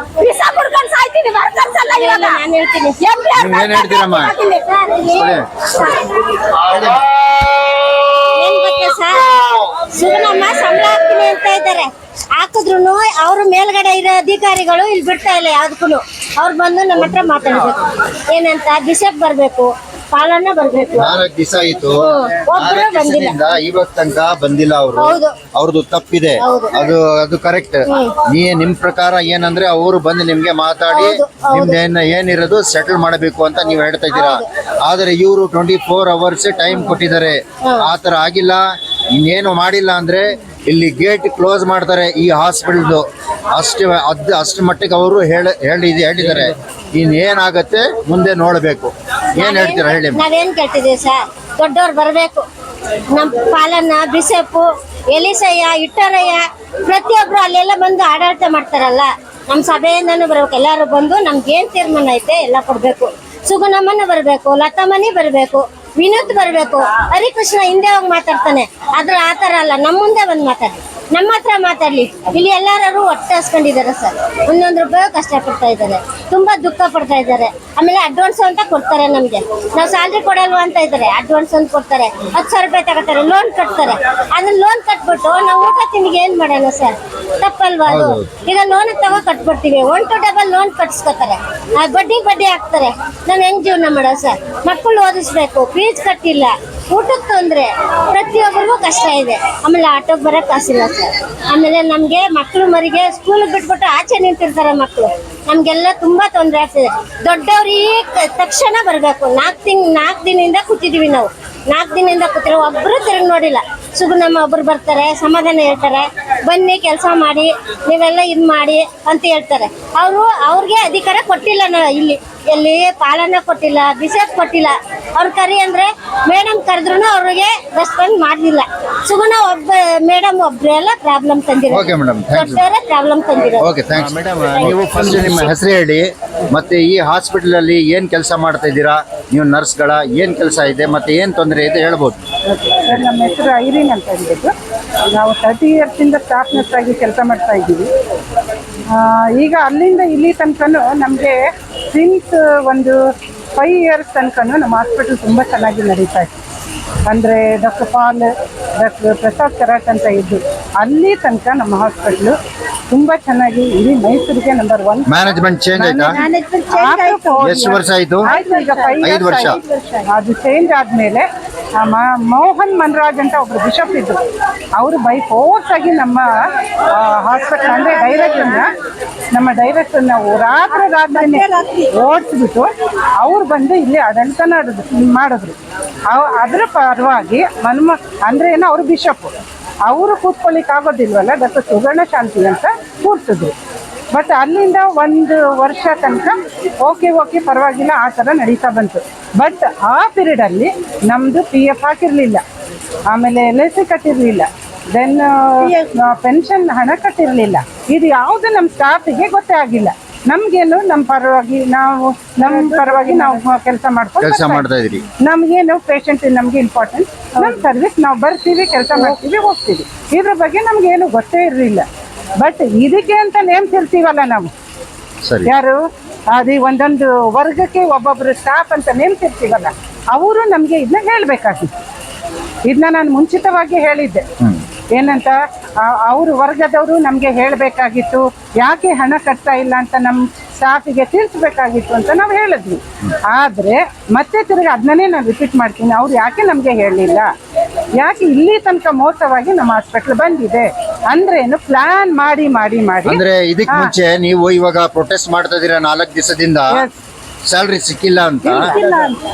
Speaker 5: ವಿಷ ಕುಡ್ಕೊಂಡು ಸಾಯ್ತೀವಿ ವರ್ಕರ್ಸ್ ಎಲ್ಲ. ಇವಾಗ ನಾನು ಹೇಳ್ತೀನಿ,
Speaker 1: ಏನ್ ಹೇಳ್ತೀರಮ್ಮ?
Speaker 6: ಏನ್ ಗೊತ್ತಾ ಸರ್, ಸುಗನಮ್ಮ ಸಂಬಳ ಹಾಕ್ತೀನಿ ಅಂತ ಇದ್ದಾರೆ. ಹಾಕಿದ್ರು ಅವ್ರ ಮೇಲ್ಗಡೆ ಇರೋ ಅಧಿಕಾರಿಗಳು ಇಲ್ಲಿ ಬಿಡ್ತಾ ಇಲ್ಲ ಯಾವ್ದಕ್ಕೂ. ಅವ್ರು ಬಂದು ನಮ್ಮ ಹತ್ರ ಮಾತಾಡ್ಬೇಕು. ಏನಂತ ಬಿಷಪ್ ಬರ್ಬೇಕು, ಪಾಲನ ಬರ್ಬೇಕು.
Speaker 1: 4 ದಿವಸ ಆಯ್ತು,
Speaker 6: ಒಬ್ರು ಬಂದಿಲ್ಲ.
Speaker 1: ಇವತ್ತು ತನಕ ಬಂದಿಲ್ಲ ಅವರು.
Speaker 6: ಹೌದು.
Speaker 1: ಅವ್ರದ್ದು ತಪ್ಪಿದೆ, ಅದು ಕರೆಕ್ಟ್. ನಿಮ್ ಪ್ರಕಾರ ಏನಂದ್ರೆ ಅವರು ಬಂದು ನಿಮ್ಗೆ ಮಾತಾಡಿ ನಿಮ್ದು ಏನಿರೋದು ಸೆಟಲ್ ಮಾಡಬೇಕು ಅಂತ ನೀವು ಹೇಳ್ತಾ ಇದ್ದೀರಾ. ಆದ್ರೆ ಇವರು 24 hours ಟೈಮ್ ಕೊಟ್ಟಿದ್ದಾರೆ. ಆತರ ಆಗಿಲ್ಲ. ಇನ್ನೇನು ಮಾಡಿಲ್ಲ ಅಂದ್ರೆ ಇಲ್ಲಿ ಗೇಟ್ ಕ್ಲೋಸ್ ಮಾಡ್ತಾರೆ ಈ ಹಾಸ್ಪಿಟಲ್ದು. ಅಷ್ಟು ಮಟ್ಟಿಗೆ ಅವರು ಹೇಳಿದ್ದಾರೆ. ಇನ್ನೇನಾಗತ್ತೆ ಮುಂದೆ ನೋಡ್ಬೇಕು. ಏನ್ ಹೇಳ್ತೀರಾ ಹೇಳಿ?
Speaker 6: ನಾವೇನ್ ಕೇಳ್ತಿದೀವಿ ಸರ್, ದೊಡ್ಡವ್ರು ಬರ್ಬೇಕು. ನಮ್ ಪಾಲನ, ಬಿಷಪ್, ಎಲಿಸಯ್ಯ, ಇಟ್ಟರಯ್ಯ ಪ್ರತಿಯೊಬ್ರು ಅಲ್ಲೆಲ್ಲ ಬಂದು ಆಡಳಿತ ಮಾಡ್ತಾರಲ್ಲ, ನಮ್ ಸಭೆಯಿಂದನೂ ಬರ್ಬೇಕು. ಎಲ್ಲಾರು ಬಂದು ನಮ್ಗೆ ಏನ್ ತೀರ್ಮಾನ ಐತೆ ಎಲ್ಲ ಕೊಡ್ಬೇಕು. ಸುಗನಮ್ಮನ ಬರ್ಬೇಕು, ಲತಮ್ಮನಿ ಬರ್ಬೇಕು, ವಿನೋದ್ ಬರ್ಬೇಕು. ಹರಿಕೃಷ್ಣ ಹಿಂದೆ ಹೋಗಿ ಮಾತಾಡ್ತಾನೆ, ಆದ್ರೆ ಆತರ ಅಲ್ಲ, ನಮ್ಮ ಮುಂದೆ ಬಂದು ಮಾತಾಡ್ಲಿ, ನಮ್ಮ ಹತ್ರ ಮಾತಾಡ್ಲಿ. ಇಲ್ಲಿ ಎಲ್ಲಾರು ಒಟ್ಟು ಹಸ್ಕೊಂಡಿದ್ದಾರೆ ಸರ್. 1 ರೂಪಾಯಿ ಕಷ್ಟ ಪಡ್ತಾ ಇದ್ದಾರೆ, ತುಂಬಾ ದುಃಖ ಪಡ್ತಾ ಇದ್ದಾರೆ. ಆಮೇಲೆ ಅಡ್ವಾನ್ಸ್ ಅಂತ ಕೊಡ್ತಾರೆ ನಮ್ಗೆ. ನಾವು ಸ್ಯಾಲ್ರಿ ಕೊಡಲ್ವಾ ಅಂತ ಇದ್ದಾರೆ, ಅಡ್ವಾನ್ಸ್ ಅಂತ ಕೊಡ್ತಾರೆ. 10,000 ರೂಪಾಯಿ ತಗೋತಾರೆ, ಲೋನ್ ಕಟ್ತಾರೆ. ಅದನ್ನ ಲೋನ್ ಕಟ್ಬಿಟ್ಟು ನಾವು ಊಟ ತಿಂಡಿಗೆ ಏನ್ ಮಾಡೋಣ ಸರ್? ತಪ್ಪಲ್ವಾ ಅದು? ಈಗ ಲೋನ್ ತಗೋ ಕಟ್ಬಿಡ್ತೀವಿ, 1 to double ಲೋನ್ ಕಟ್ಸ್ಕೊತಾರೆ, ಬಡ್ಡಿ ಹಾಕ್ತಾರೆ. ನಾವ್ ಹೆಂಗ್ ಜೀವನ ಮಾಡೋದು ಸರ್? ಮಕ್ಕಳು ಓದಿಸ್ಬೇಕು, ಫೀಸ್ ಕಟ್ಟಿಲ್ಲ, ಊಟಕ್ಕೆ ತೊಂದ್ರೆ, ಪ್ರತಿಯೊಬ್ಬರಿಗೂ ಕಷ್ಟ ಇದೆ. ಆಮೇಲೆ ಆಟೋಗೆ ಬರಕ್ ಕಾಸಿಲ್ಲ ಸರ್. ಆಮೇಲೆ ನಮ್ಗೆ ಮಕ್ಕಳು ಮರಿಗೆ ಸ್ಕೂಲ್ ಬಿಟ್ಬಿಟ್ಟು ಆಚೆ ನಿಂತಿರ್ತಾರೆ ಮಕ್ಕಳು. ನಮ್ಗೆಲ್ಲ ತುಂಬಾ ತೊಂದರೆ ಆಗ್ತಿದೆ. ದೊಡ್ಡವ್ರು ಈಗ ತಕ್ಷಣ ಬರ್ಬೇಕು. 4 ದಿನದಿಂದ ಕೂತಿದೀವಿ ನಾವು. 4 ದಿನದಿಂದ ಕೂತಿರೋ ಒಬ್ರು ತಿರುಗಿ ನೋಡಿಲ್ಲ. ಸುಗನಮ್ಮ ಒಬ್ರು ಬರ್ತಾರೆ, ಸಮಾಧಾನ ಹೇಳ್ತಾರೆ, ಬನ್ನಿ ಕೆಲಸ ಮಾಡಿ, ನೀವೆಲ್ಲ ಇದ್ ಮಾಡಿ ಅಂತ ಹೇಳ್ತಾರೆ. ಅವ್ರಿಗೆ ಅಧಿಕಾರ ಕೊಟ್ಟಿಲ್ಲ. ಇಲ್ಲಿ ಎಲ್ಲಿ ಪಾಲನ ಕೊಟ್ಟಿಲ್ಲ, ಬಿಷಪ್ ಕೊಟ್ಟಿಲ್ಲ. ಅವ್ರ ಕರಿ ಅಂದ್ರೆ ಮೇಡಮ್ ಕರೆದ್ರು ಅವ್ರಿಗೆ ರೆಸ್ಪಾನ್ಸ್ ಮಾಡ್ಲಿಲ್ಲ. ಸುಗನ ಮೇಡಮ್ ಒಬ್ರೆಲ್ಲ ಪ್ರಾಬ್ಲಮ್ ತಂದಿರೋ, ದೊಡ್ಡವರೇ ಪ್ರಾಬ್ಲಮ್ ತಂದಿರೋ.
Speaker 1: Okay, thanks madam. ನೀವು ಫಸ್ಟ್ ನಿಮ್ಮ ಹೆಸರು ಹೇಳಿ, ಮತ್ತೆ ಈ ಹಾಸ್ಪಿಟಲ್ ಅಲ್ಲಿ ಏನ್ ಕೆಲಸ ಮಾಡ್ತಾ ಇದ್ದೀರಾ? ನೀವು ನರ್ಸ್ಗಳ ಏನ್ ಕೆಲಸ ಇದೆ, ಮತ್ತೆ ಏನ್ ತೊಂದರೆ ಇದೆ ಹೇಳ್ಬೋದು?
Speaker 7: ನಮ್ಮ ಹೆಸರು ಐರಿನ್ ಅಂತ ಹೇಳ್ಬಿಟ್ಟು, ನಾವು 30 years ಸ್ಟಾಫ್ ನರ್ಸ್ ಆಗಿ ಕೆಲಸ ಮಾಡ್ತಾ ಇದ್ದೀವಿ. ಈಗ ಅಲ್ಲಿಂದ ಇಲ್ಲಿ ತನಕನೂ ನಮಗೆ ಸಿನ್ಸ್ ಒಂದು 5 years ತನಕನೂ ನಮ್ಮ ಹಾಸ್ಪಿಟಲ್ ತುಂಬ ಚೆನ್ನಾಗಿ ನಡೀತಾ ಇತ್ತು. ಅಂದರೆ doctor Paul, doctor Prasad Karat ಅಂತ ಇದ್ದು ಅಲ್ಲಿ ತನಕ ನಮ್ಮ ಹಾಸ್ಪಿಟ್ಲು ತುಂಬ ಚೆನ್ನಾಗಿ ಇಡೀ ಮೈಸೂರಿಗೆ ನಂಬರ್ 1.
Speaker 1: ಮ್ಯಾನೇಜ್ಮೆಂಟ್ ಚೇಂಜ್ ಆಯ್ತಾ? ಎಷ್ಟು ವರ್ಷ ಆಯ್ತು?
Speaker 7: ಈಗ 5
Speaker 1: ವರ್ಷ.
Speaker 7: ಅದು ಚೇಂಜ್ ಆದ್ಮೇಲೆ ಮೋಹನ್ ಮನ್ರಾಜ್ ಅಂತ ಒಬ್ರು ಬಿಷಪ್ ಇದ್ರು, ಅವರು ಬೈ ಫೋರ್ಸ್ ಆಗಿ ನಮ್ಮ ಹಾಸ್ಪಿಟಲ್ ಅಂದ್ರೆ ನಮ್ಮ ಡೈರೆಕ್ಟರ್ನ ರಾತ್ರಿ ಓಡಿಸ್ಬಿಟ್ಟು ಅವ್ರು ಬಂದು ಇಲ್ಲಿ ಆಡಳಿತ ಮಾಡಿದ್ರು. ಅದ್ರ ಪರವಾಗಿ ಅಂದ್ರೆ ಏನೋ ಅವ್ರು ಬಿಷಪ್, ಅವರು ಕೂತ್ಕೊಳ್ಳಿಕ್ ಆಗೋದಿಲ್ವಲ್ಲ, ಡಾಕ್ಟರ್ ಸುವರ್ಣ ಶಾಂತಿ ಅಂತ ಕೂರ್ಸಿದ್ರು. ಬಟ್ ಅಲ್ಲಿಂದ 1 ವರ್ಷ ತನಕ ಓಕೆ ಪರವಾಗಿಲ್ಲ, ಆ ಥರ ನಡೀತಾ ಬಂತು. ಬಟ್ ಆ ಪೀರಿಯಡಲ್ಲಿ ನಮ್ಮದು PF ಹಾಕಿರಲಿಲ್ಲ, ಆಮೇಲೆ LIC ಕಟ್ಟಿರಲಿಲ್ಲ, ದೆನ್ ಪೆನ್ಷನ್ ಹಣ ಕಟ್ಟಿರಲಿಲ್ಲ. ಇದು ಯಾವುದು ನಮ್ಮ ಸ್ಟಾಫಿಗೆ ಗೊತ್ತೇ ಆಗಿಲ್ಲ. ನಮ್ಗೇನು ನಮ್ಮ ಪರವಾಗಿ ನಾವು ಕೆಲಸ
Speaker 1: ಮಾಡ್ತಾ ಇದ್ರಿ.
Speaker 7: ನಮ್ಗೇನು ಪೇಷಂಟ್ ನಮ್ಗೆ ಇಂಪಾರ್ಟೆಂಟ್, ನಮ್ಮ ಸರ್ವಿಸ್ ನಾವು ಬರ್ತೀವಿ, ಕೆಲಸ ಮಾಡ್ತೀವಿ, ಹೋಗ್ತೀವಿ. ಇದ್ರ ಬಗ್ಗೆ ನಮ್ಗೇನು ಗೊತ್ತೇ ಇರಲಿಲ್ಲ. ಬಟ್ ಇದಕ್ಕೆ ಅಂತ ನೇಮಿಸಿರ್ತೀವಲ್ಲ ನಾವು, ಯಾರು ಅದು ಒಂದೊಂದು ವರ್ಗಕ್ಕೆ ಒಬ್ಬೊಬ್ರು ಸ್ಟಾಫ್ ಅಂತ ನೇಮಿಸಿರ್ತೀವಲ್ಲ, ಅವರು ನಮಗೆ ಇದನ್ನ ಹೇಳ್ಬೇಕಾಗಿತ್ತು. ಇದನ್ನ ನಾನು ಮುಂಚಿತವಾಗಿ ಹೇಳಿದ್ದೆ, ಏನಂತ ಅವ್ರ ವರ್ಗದವರು ನಮಗೆ ಹೇಳಬೇಕಾಗಿತ್ತು, ಯಾಕೆ ಹಣ ಕಟ್ತಾ ಇಲ್ಲ ಅಂತ ನಮ್ಮ ಸ್ಟಾಫಿಗೆ ತಿಳಿಸ್ಬೇಕಾಗಿತ್ತು ಅಂತ ನಾವು ಹೇಳಿದ್ವಿ. ಆದರೆ ಮತ್ತೆ ತಿರುಗಿ ಅದನ್ನೇ ನಾನು ರಿಪೀಟ್ ಮಾಡ್ತೀನಿ, ಅವ್ರು ಯಾಕೆ ನಮಗೆ ಹೇಳಲಿಲ್ಲ, ಯಾಕೆ ಇಲ್ಲಿ ತನಕ ಮೋಸವಾಗಿ ನಮ್ಮ ಹಾಸ್ಪಿಟ್ಲ್ ಬಂದಿದೆ ಅಂದ್ರೇನು ಪ್ಲಾನ್ ಮಾಡಿ
Speaker 1: ಅಂದ್ರೆ ಇದಕ್ಕೆ ಮುಂಚೆ ನೀವು ಇವಾಗ ಪ್ರೊಟೆಸ್ಟ್ ಮಾಡ್ತಾ ಇದೀರಾ 4 ದಿವಸದಿಂದ, ಸ್ಯಾಲ್ರಿ ಸಿಕ್ಕಿಲ್ಲ ಅಂತ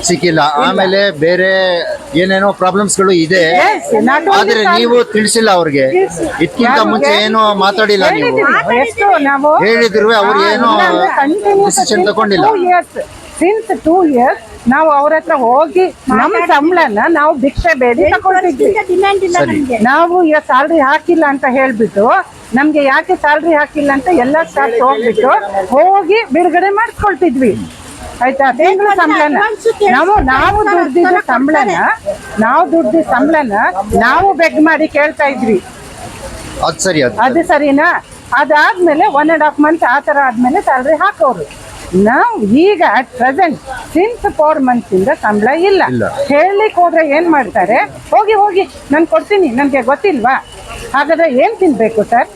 Speaker 1: ಸಿಕ್ಕಿಲ್ಲ, ಆಮೇಲೆ ಬೇರೆ ಏನೇನೋ ಪ್ರಾಬ್ಲಮ್ಸ್ ಗಳು ಇದೆ, ಆದ್ರೆ ನೀವು ತಿಳಿಸಿಲ್ಲ ಅವ್ರಿಗೆ. ಇದಕ್ಕಿಂತ ಮುಂಚೆ ಏನು ಮಾತಾಡಿಲ್ಲ, ನೀವು ಹೇಳಿದ್ರು ಅವ್ರು ಏನೋ ಡಿಸಿಷನ್ ತಗೊಂಡಿಲ್ಲ.
Speaker 7: ಸಿನ್ಸ್ 2 years ನಾವು ಅವ್ರ ಹತ್ರ ಹೋಗಿ ನಮ್ಮ ಸಂಬಳನ ನಾವು ಭಿಕ್ಷೆ ಬೇಡಿ ತಗೊಳ್ತಿದ್ವಿ. ನಾವು ಈಗ ಸ್ಯಾಲ್ರಿ ಹಾಕಿಲ್ಲ ಅಂತ ಹೇಳ್ಬಿಟ್ಟು, ನಮ್ಗೆ ಯಾಕೆ ಸ್ಯಾಲ್ರಿ ಹಾಕಿಲ್ಲ ಅಂತ ಎಲ್ಲ ಸ್ಟಾಫ್ ಹೋಗಿ ಬಿಡುಗಡೆ ಮಾಡಿಸ್ಕೊಳ್ತಿದ್ವಿ. ಆಯ್ತಾ? ತಿಂಗಳ ಸಂಬಳನ ನಾವು ದುಡ್ದಿದ್ದ ಸಂಬಳನ ನಾವು ಬೆಗ್ ಮಾಡಿ ಕೇಳ್ತಾ ಇದ್ವಿ. ಅದು ಸರಿನಾ? ಅದಾದ್ಮೇಲೆ 1.5 month ಆ ತರ ಆದ್ಮೇಲೆ ಸ್ಯಾಲ್ರಿ ಹಾಕೋರು. ನಾವು ಈಗ ಅಟ್ ಪ್ರೆಸೆಂಟ್ ಸಿನ್ಸ್ 4 months ಇಂದ ಸಂಬಳ ಇಲ್ಲ. ಹೇಳಲಿಕ್ಕೆ ಹೋದ್ರೆ ಏನ್ ಮಾಡ್ತಾರೆ, ಹೋಗಿ ನಾನು ಕೊಡ್ತೀನಿ, ನನ್ಗೆ ಗೊತ್ತಿಲ್ವಾ? ಹಾಗಾದ್ರೆ ಏನ್ ತಿನ್ಬೇಕು ಸರ್?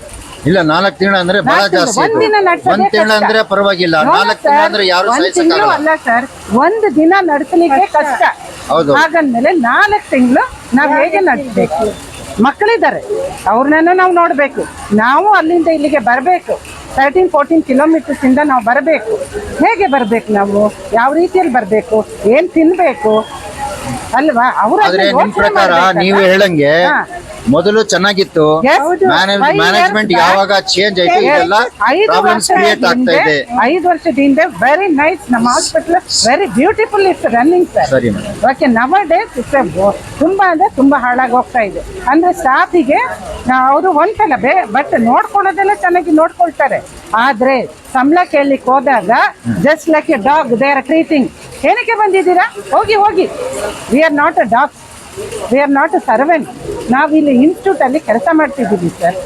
Speaker 1: ಇಲ್ಲ 4 ತಿಂಗಳು ಅಂದ್ರೆ ಬಹಳ ಜಾಸ್ತಿ. 1 ತಿಂಗಳು ಅಂದ್ರೆ ಪರವಾಗಿಲ್ಲ, 4 ತಿಂಗಳು ಅಂದ್ರೆ ಯಾರು ಸಹಿಸಕ್ಕಾಗಲ್ಲ.
Speaker 7: ಅಲ್ಲ ಸರ್, 1 ದಿನ ನಡೆಸಲಿಕ್ಕೆ ಕಷ್ಟ. ಹಾಗಂದ್ಮೇಲೆ 4 ತಿಂಗಳು ನಾವ್ ಹೇಗೆ ನಡೆಸಬೇಕು? ಮಕ್ಕಳಿದ್ದಾರೆ, ಅವ್ರನ್ನ ನಾವು ನೋಡ್ಬೇಕು. ನಾವು ಅಲ್ಲಿಂದ ಇಲ್ಲಿಗೆ ಬರಬೇಕು, 13-14 kilometers ಇಂದ ನಾವು ಬರಬೇಕು. ಹೇಗೆ ಬರ್ಬೇಕು? ನಾವು ಯಾವ ರೀತಿಯಲ್ಲಿ ಬರ್ಬೇಕು? ಏನ್ ತಿನ್ಬೇಕು ಅಲ್ವಾ?
Speaker 1: ನಿಮ್ ಪ್ರಕಾರ ನೀವು ಹೇಳಂಗೆ ಮೊದಲು ಚೆನ್ನಾಗಿತ್ತು, ಮ್ಯಾನೇಜ್ಮೆಂಟ್ ಯಾವಾಗ ಚೇಂಜ್ ಆಯ್ತು ಇದೆಲ್ಲ ಪ್ರಾಬ್ಲಮ್ಸ್ ಕ್ರಿಯೇಟ್ ಆಗ್ತಾ ಇದೆ.
Speaker 7: 5 ವರ್ಷದಿಂದ ವೆರಿ ನೈಸ್, ನಮ್ಮ hospital very beautiful it's running sir.
Speaker 1: ಸರಿ
Speaker 7: ಓಕೆ, ನವ ಡೇಸ್ ತುಂಬಾ ಅಂದ್ರೆ ತುಂಬಾ ಹಾಳಾಗಿ ಹೋಗ್ತಾ ಇದೆ. ಅಂದ್ರೆ ಸ್ಟಾಫಿಗೆ ಅವರು ಒಂದ್ಸಲ ಬಟ್ ನೋಡ್ಕೊಳ್ಳೋದೆಲ್ಲ ಚೆನ್ನಾಗಿ ನೋಡ್ಕೊಳ್ತಾರೆ, ಆದ್ರೆ ಸಂಬಳ ಕೇಳಲಿಕ್ಕೆ ಹೋದಾಗ just like A dog they are treating. ಏನಕ್ಕೆ ಬಂದಿದ್ದೀರಾ? ಹೋಗಿ we are not a dog, we are not a servant. ನಾವು ಇಲ್ಲಿ ಇನ್ಸ್ಟಿಟ್ಯೂಟ್ ಅಲ್ಲಿ ಕೆಲಸ ಮಾಡ್ತಿದ್ದೀವಿ ಸರ್.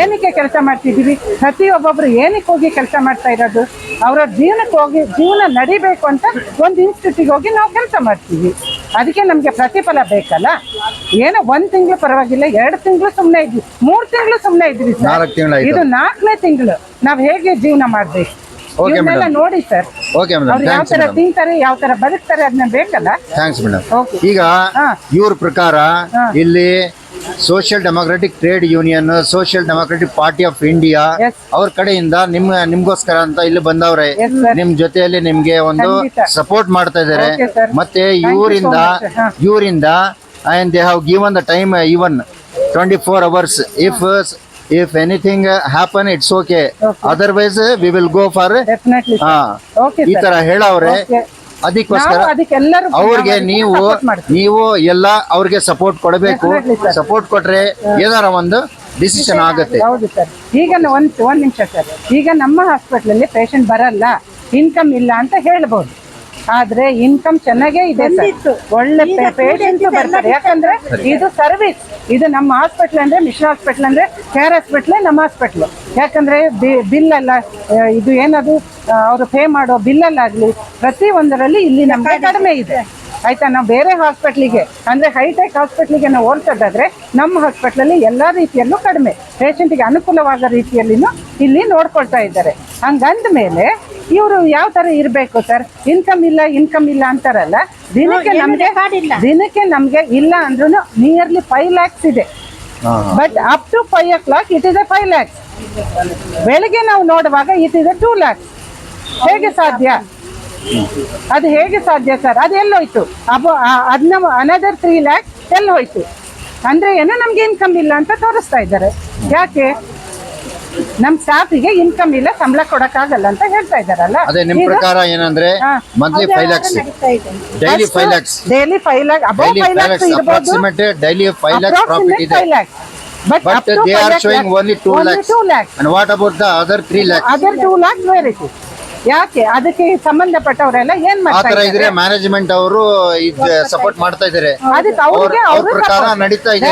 Speaker 7: ಏನಕ್ಕೆ ಕೆಲಸ ಮಾಡ್ತಿದ್ದೀವಿ? ಪ್ರತಿಯೊಬ್ಬೊಬ್ರು ಏನಕ್ಕೆ ಹೋಗಿ ಕೆಲಸ ಮಾಡ್ತಾ ಇರೋದು? ಅವರ ಜೀವನ ನಡಿಬೇಕು ಅಂತ ಒಂದು ಇನ್ಸ್ಟಿಟ್ಯೂಟಿಗೆ ಹೋಗಿ ನಾವು ಕೆಲಸ ಮಾಡ್ತೀವಿ. ಅದಕ್ಕೆ ನಮ್ಗೆ ಪ್ರತಿಫಲ ಬೇಕಲ್ಲ. ಏನೋ 1 ತಿಂಗಳು ಪರವಾಗಿಲ್ಲ, 2 ತಿಂಗಳು ಸುಮ್ಮನೆ ಇದ್ವಿ, 3 ತಿಂಗಳು ಸುಮ್ಮನೆ ಇದ್ವಿ ಸರ್. ಇದು 4ನೇ ತಿಂಗಳು ನಾವ್ ಹೇಗೆ ಜೀವನ ಮಾಡ್ಬೇಕು ಇವನ್ನೆಲ್ಲ ನೋಡಿ ಸರ್. ಅವ್ರು ಯಾವ ತರ ತಿಂತಾರೆ, ಯಾವ ತರ ಬದುಕ್ತಾರೆ, ಅದನ್ನ ಬೇಕಲ್ಲ.
Speaker 1: Thanks madam. ಈಗ ಇವ್ರ ಪ್ರಕಾರ ಇಲ್ಲಿ social democratic trade union, social democratic party of India ಅವ್ರ ಕಡೆಯಿಂದ ನಿಮ್ಗೋಸ್ಕರ ಅಂತ ಇಲ್ಲಿ ಬಂದವ್ರೆ, ನಿಮ್ ಜೊತೆಯಲ್ಲಿ ನಿಮ್ಗೆ ಒಂದು ಸಪೋರ್ಟ್ ಮಾಡ್ತಾ ಇದಾರೆ. ಮತ್ತೆ ಇವರಿಂದ and they have given the time even 24 hours. If anything happen, it's okay. Otherwise we will go for ಈ ತರ ಹೇಳವ್ರೆ. ಅದಕ್ಕೋಸ್ಕರ ಅವ್ರಿಗೆ ನೀವು ಎಲ್ಲ ಅವ್ರಿಗೆ ಸಪೋರ್ಟ್ ಕೊಡಬೇಕು. ಸಪೋರ್ಟ್ ಕೊಟ್ರೆ ಏನಾರ ಒಂದು ಡಿಸಿಷನ್ ಆಗುತ್ತೆ.
Speaker 7: ಹೌದು ಸರ್. ಈಗ ಒಂದ್ ನಿಮಿಷ ಸರ್, ಈಗ ನಮ್ಮ ಹಾಸ್ಪಿಟಲ್ ಅಲ್ಲಿ ಪೇಷಂಟ್ ಬರಲ್ಲ, ಇನ್ಕಮ್ ಇಲ್ಲ ಅಂತ ಹೇಳ್ಬೋದು. ಆದ್ರೆ ಇನ್ಕಮ್ ಚೆನ್ನಾಗೇ ಇದೆ ಸರ್, ಒಳ್ಳೆ ಪೇಷಂಟ್ ಬರ್ತಾರೆ. ಯಾಕಂದ್ರೆ ಇದು ಸರ್ವಿಸ್, ಇದು ನಮ್ಮ ಹಾಸ್ಪಿಟಲ್ ಅಂದ್ರೆ ಮಿಷನ್ ಹಾಸ್ಪಿಟಲ್ ಅಂದ್ರೆ ಕೇರ್ ಹಾಸ್ಪಿಟಲ್ ನಮ್ಮ ಹಾಸ್ಪಿಟಲ್. ಯಾಕಂದ್ರೆ ಬಿಲ್ ಎಲ್ಲ ಇದು ಏನದು ಅವರು ಪೇ ಮಾಡೋ ಬಿಲ್ ಅಲ್ಲಾಗ್ಲಿ ಪ್ರತಿ ಒಂದರಲ್ಲಿ ಇಲ್ಲಿ ನಮ್ಗೆ ಕಡಿಮೆ ಇದೆ. ಆಯ್ತಾ. ನಾವು ಬೇರೆ ಹಾಸ್ಪಿಟ್ಲಿಗೆ ಅಂದರೆ ಹೈಟೆಕ್ ಹಾಸ್ಪಿಟ್ಲಿಗೆ ನಾವು ಹೋಲ್ಸೋದಾದ್ರೆ ನಮ್ಮ ಹಾಸ್ಪಿಟ್ಲಲ್ಲಿ ಎಲ್ಲ ರೀತಿಯಲ್ಲೂ ಕಡಿಮೆ, ಪೇಷಂಟಿಗೆ ಅನುಕೂಲವಾದ ರೀತಿಯಲ್ಲಿನೂ ಇಲ್ಲಿ ನೋಡ್ಕೊಳ್ತಾ ಇದ್ದಾರೆ. ಹಂಗಂದ ಮೇಲೆ ಇವರು ಯಾವ ಥರ ಇರಬೇಕು ಸರ್? ಇನ್ಕಮ್ ಇಲ್ಲ ಅಂತಾರಲ್ಲ. ದಿನಕ್ಕೆ ನಮಗೆ ಇಲ್ಲ ಅಂದ್ರೂ ನಿಯರ್ಲಿ 5 lakhs ಇದೆ. But up to 5 o'clock it is 5 lakhs. ಬೆಳಿಗ್ಗೆ ನಾವು ನೋಡುವಾಗ ಇಟ್ ಇಸ್ 2 lakhs. ಹೇಗೆ ಸಾಧ್ಯ? ಅದು ಹೇಗೆ ಸಾಧ್ಯ ಸರ್? ಅದು ಎಲ್ಲೋಯ್ತು? ಅದನ್ನ ಅನದರ್ 3 lakhs ಎಲ್ಲಿ ಹೋಯ್ತು? ಅಂದ್ರೆ ಏನೋ ನಮ್ಗೆ ಇನ್ಕಮ್ ಇಲ್ಲ ಅಂತ ತೋರಿಸ್ತಾ ಇದ್ದಾರೆ. ಯಾಕೆ? ನಮ್ ಸ್ಟಾಫಿಗೆ ಇನ್ಕಮ್ ಇಲ್ಲ, ಸಂಬಳ ಕೊಡಕ್ಕಾಗಲ್ಲ ಅಂತ ಹೇಳ್ತಾ ಇದ್ದಾರಲ್ಲ.
Speaker 8: ಅದೇ ನಿಮ್ ಪ್ರಕಾರ ಏನಂದ್ರೆ monthly 5 lakhs, daily 5 lakhs,
Speaker 7: daily 5 lakhs, above 5 lakhs ಇರಬಹುದು.
Speaker 8: approximate daily 5 lakhs profit ಇದೆ.
Speaker 7: But
Speaker 8: But they are showing only 2 lakhs. And what about the other 3 lakhs?
Speaker 7: Other 2 lakhs where it is? ಯಾಕೆ? ಅದಕ್ಕೆ ಸಂಬಂಧಪಟ್ಟವರೆಲ್ಲ ಏನ್
Speaker 8: ಆ ತರ
Speaker 7: ಮಾಡ್ತಾರೆ?
Speaker 8: ಇದ್ರೆ ಮ್ಯಾನೇಜ್ಮೆಂಟ್ ಅವರು ಸಪೋರ್ಟ್ ಮಾಡ್ತಾ ಇದ್ದಾರೆ.
Speaker 7: ಅದಕ್ಕೆ ಅವ್ರಿಗೆ
Speaker 8: ಅವ್ರ ಪ್ರಕಾರ ನಡೀತಾ ಇದೆ.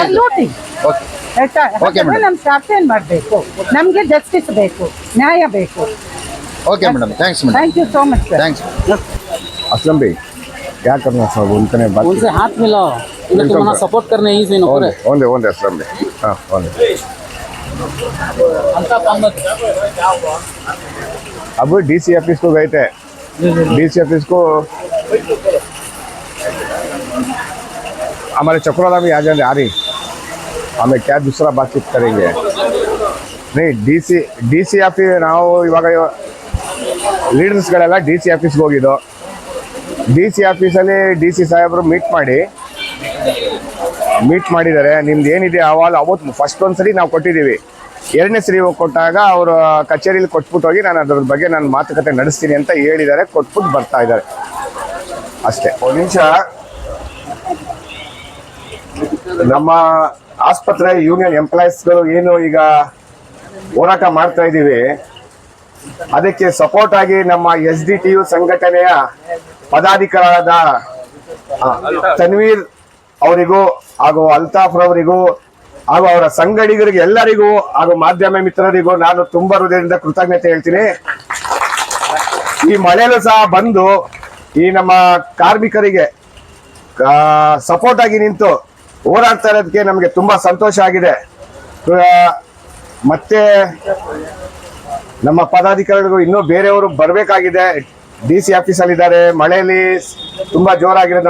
Speaker 8: Okay, madam.
Speaker 7: ನಮ್ ಸ್ಟಾಫ್ ಏನ್ ಮಾಡ್ಬೇಕು? ನಮ್ಗೆ ಜಸ್ಟಿಸ್ ಬೇಕು, ನ್ಯಾಯ ಬೇಕು.
Speaker 8: Okay madam, thanks madam,
Speaker 7: thank you so much sir.
Speaker 8: Thanks.
Speaker 4: Aslam भाई क्या करना सब उनके बात
Speaker 9: उनसे हाथ मिलाओ, उन्हें तुम्हारा सपोर्ट करने ही से नौकर
Speaker 4: ओंदे असलम भाई हाँ ओंदे अब डीसी ऑफिस को गए थे. डीसी ऑफिस को हमारे चक्रोला में आ जाने आ रही, हमें क्या दूसरा बातचीत करेंगे. नहीं डी ಸಿ ಆಫೀಸ್ ನಾವು ಇವಾಗ ಲೀಡರ್ಸ್ಗಳೆಲ್ಲ ಡಿ ಸಿ ಆಫೀಸ್ಗೆ ಹೋಗಿದ್ದು. ಡಿ ಸಿ ಆಫೀಸಲ್ಲಿ ಡಿ ಸಿ ಸಾಹೇಬರು ಮೀಟ್ ಮಾಡಿದ್ದಾರೆ. ನಿಮ್ದು ಏನಿದೆ ಅಹವಾಲು ಅವತ್ತು ಫಸ್ಟ್ ಒಂದ್ಸರಿ ನಾವು ಕೊಟ್ಟಿದ್ದೀವಿ. 2ನೇ ಸರಿ ಕೊಟ್ಟಾಗ ಅವರು ಕಚೇರಿಲಿ ಕೊಟ್ಬಿಟ್ಟು ಹೋಗಿ ನಾನು ಅದ್ರ ಬಗ್ಗೆ ನಾನು ಮಾತುಕತೆ ನಡೆಸ್ತೀನಿ ಅಂತ ಹೇಳಿದ್ದಾರೆ. ಕೊಟ್ಬಿಟ್ಟು ಬರ್ತಾ ಇದ್ದಾರೆ ಅಷ್ಟೇ. ಒಂದು ನಿಮಿಷ, ನಮ್ಮ ಆಸ್ಪತ್ರೆ ಯೂನಿಯನ್ ಎಂಪ್ಲಾಯೀಸ್ಗಳು ಏನು ಈಗ ಹೋರಾಟ ಮಾಡ್ತಾ ಇದ್ದೀವಿ, ಅದಕ್ಕೆ ಸಪೋರ್ಟ್ ಆಗಿ ನಮ್ಮ SDTU ಸಂಘಟನೆಯ ಪದಾಧಿಕಾರಿಗಳಾದ ತನ್ವೀರ್ ಅವರಿಗೂ ಹಾಗೂ ಅಲ್ತಾಫ್ ರವರಿಗೂ ಹಾಗೂ ಅವರ ಸಂಗಡಿಗರಿಗೆ ಎಲ್ಲರಿಗೂ ಹಾಗೂ ಮಾಧ್ಯಮ ಮಿತ್ರರಿಗೂ ನಾನು ತುಂಬಾ ಹೃದಯದಿಂದ ಕೃತಜ್ಞತೆ ಹೇಳ್ತೀನಿ. ಈ ಮಳೆಯಲ್ಲೂ ಸಹ ಬಂದು ಈ ನಮ್ಮ ಕಾರ್ಮಿಕರಿಗೆ ಸಪೋರ್ಟ್ ಆಗಿ ನಿಂತು ಹೋರಾಡ್ತಾ ಇರೋದಕ್ಕೆ ನಮಗೆ ತುಂಬಾ ಸಂತೋಷ ಆಗಿದೆ. ಮತ್ತೆ ನಮ್ಮ ಪದಾಧಿಕಾರಿಗಳಿಗೂ ಇನ್ನೂ ಬೇರೆಯವರು ಬರಬೇಕಾಗಿದೆ. ಡಿ ಸಿ ಆಫೀಸಲ್ಲಿ ಇದ್ದಾರೆ. ಮಳೆಯಲ್ಲಿ ತುಂಬಾ ಜೋರಾಗಿರೋದ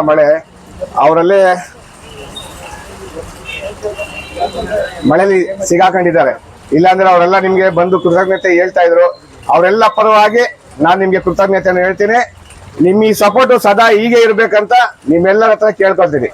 Speaker 4: ಮಳೆಯಲ್ಲಿ ಸಿಗಾಕೊಂಡಿದ್ದಾರೆ. ಇಲ್ಲಾಂದ್ರೆ ಅವರೆಲ್ಲ ನಿಮ್ಗೆ ಬಂದು ಕೃತಜ್ಞತೆ ಹೇಳ್ತಾ ಇದ್ರು. ಅವರೆಲ್ಲ ಪರವಾಗಿ ನಾನು ನಿಮ್ಗೆ ಕೃತಜ್ಞತೆಯನ್ನು ಹೇಳ್ತೀನಿ. ನಿಮ್ಮ ಈ ಸಪೋರ್ಟ್ ಸದಾ ಹೀಗೆ ಇರ್ಬೇಕಂತ ನಿಮ್ಮೆಲ್ಲರ ಹತ್ರ ಕೇಳ್ಕೊಳ್ತೀನಿ.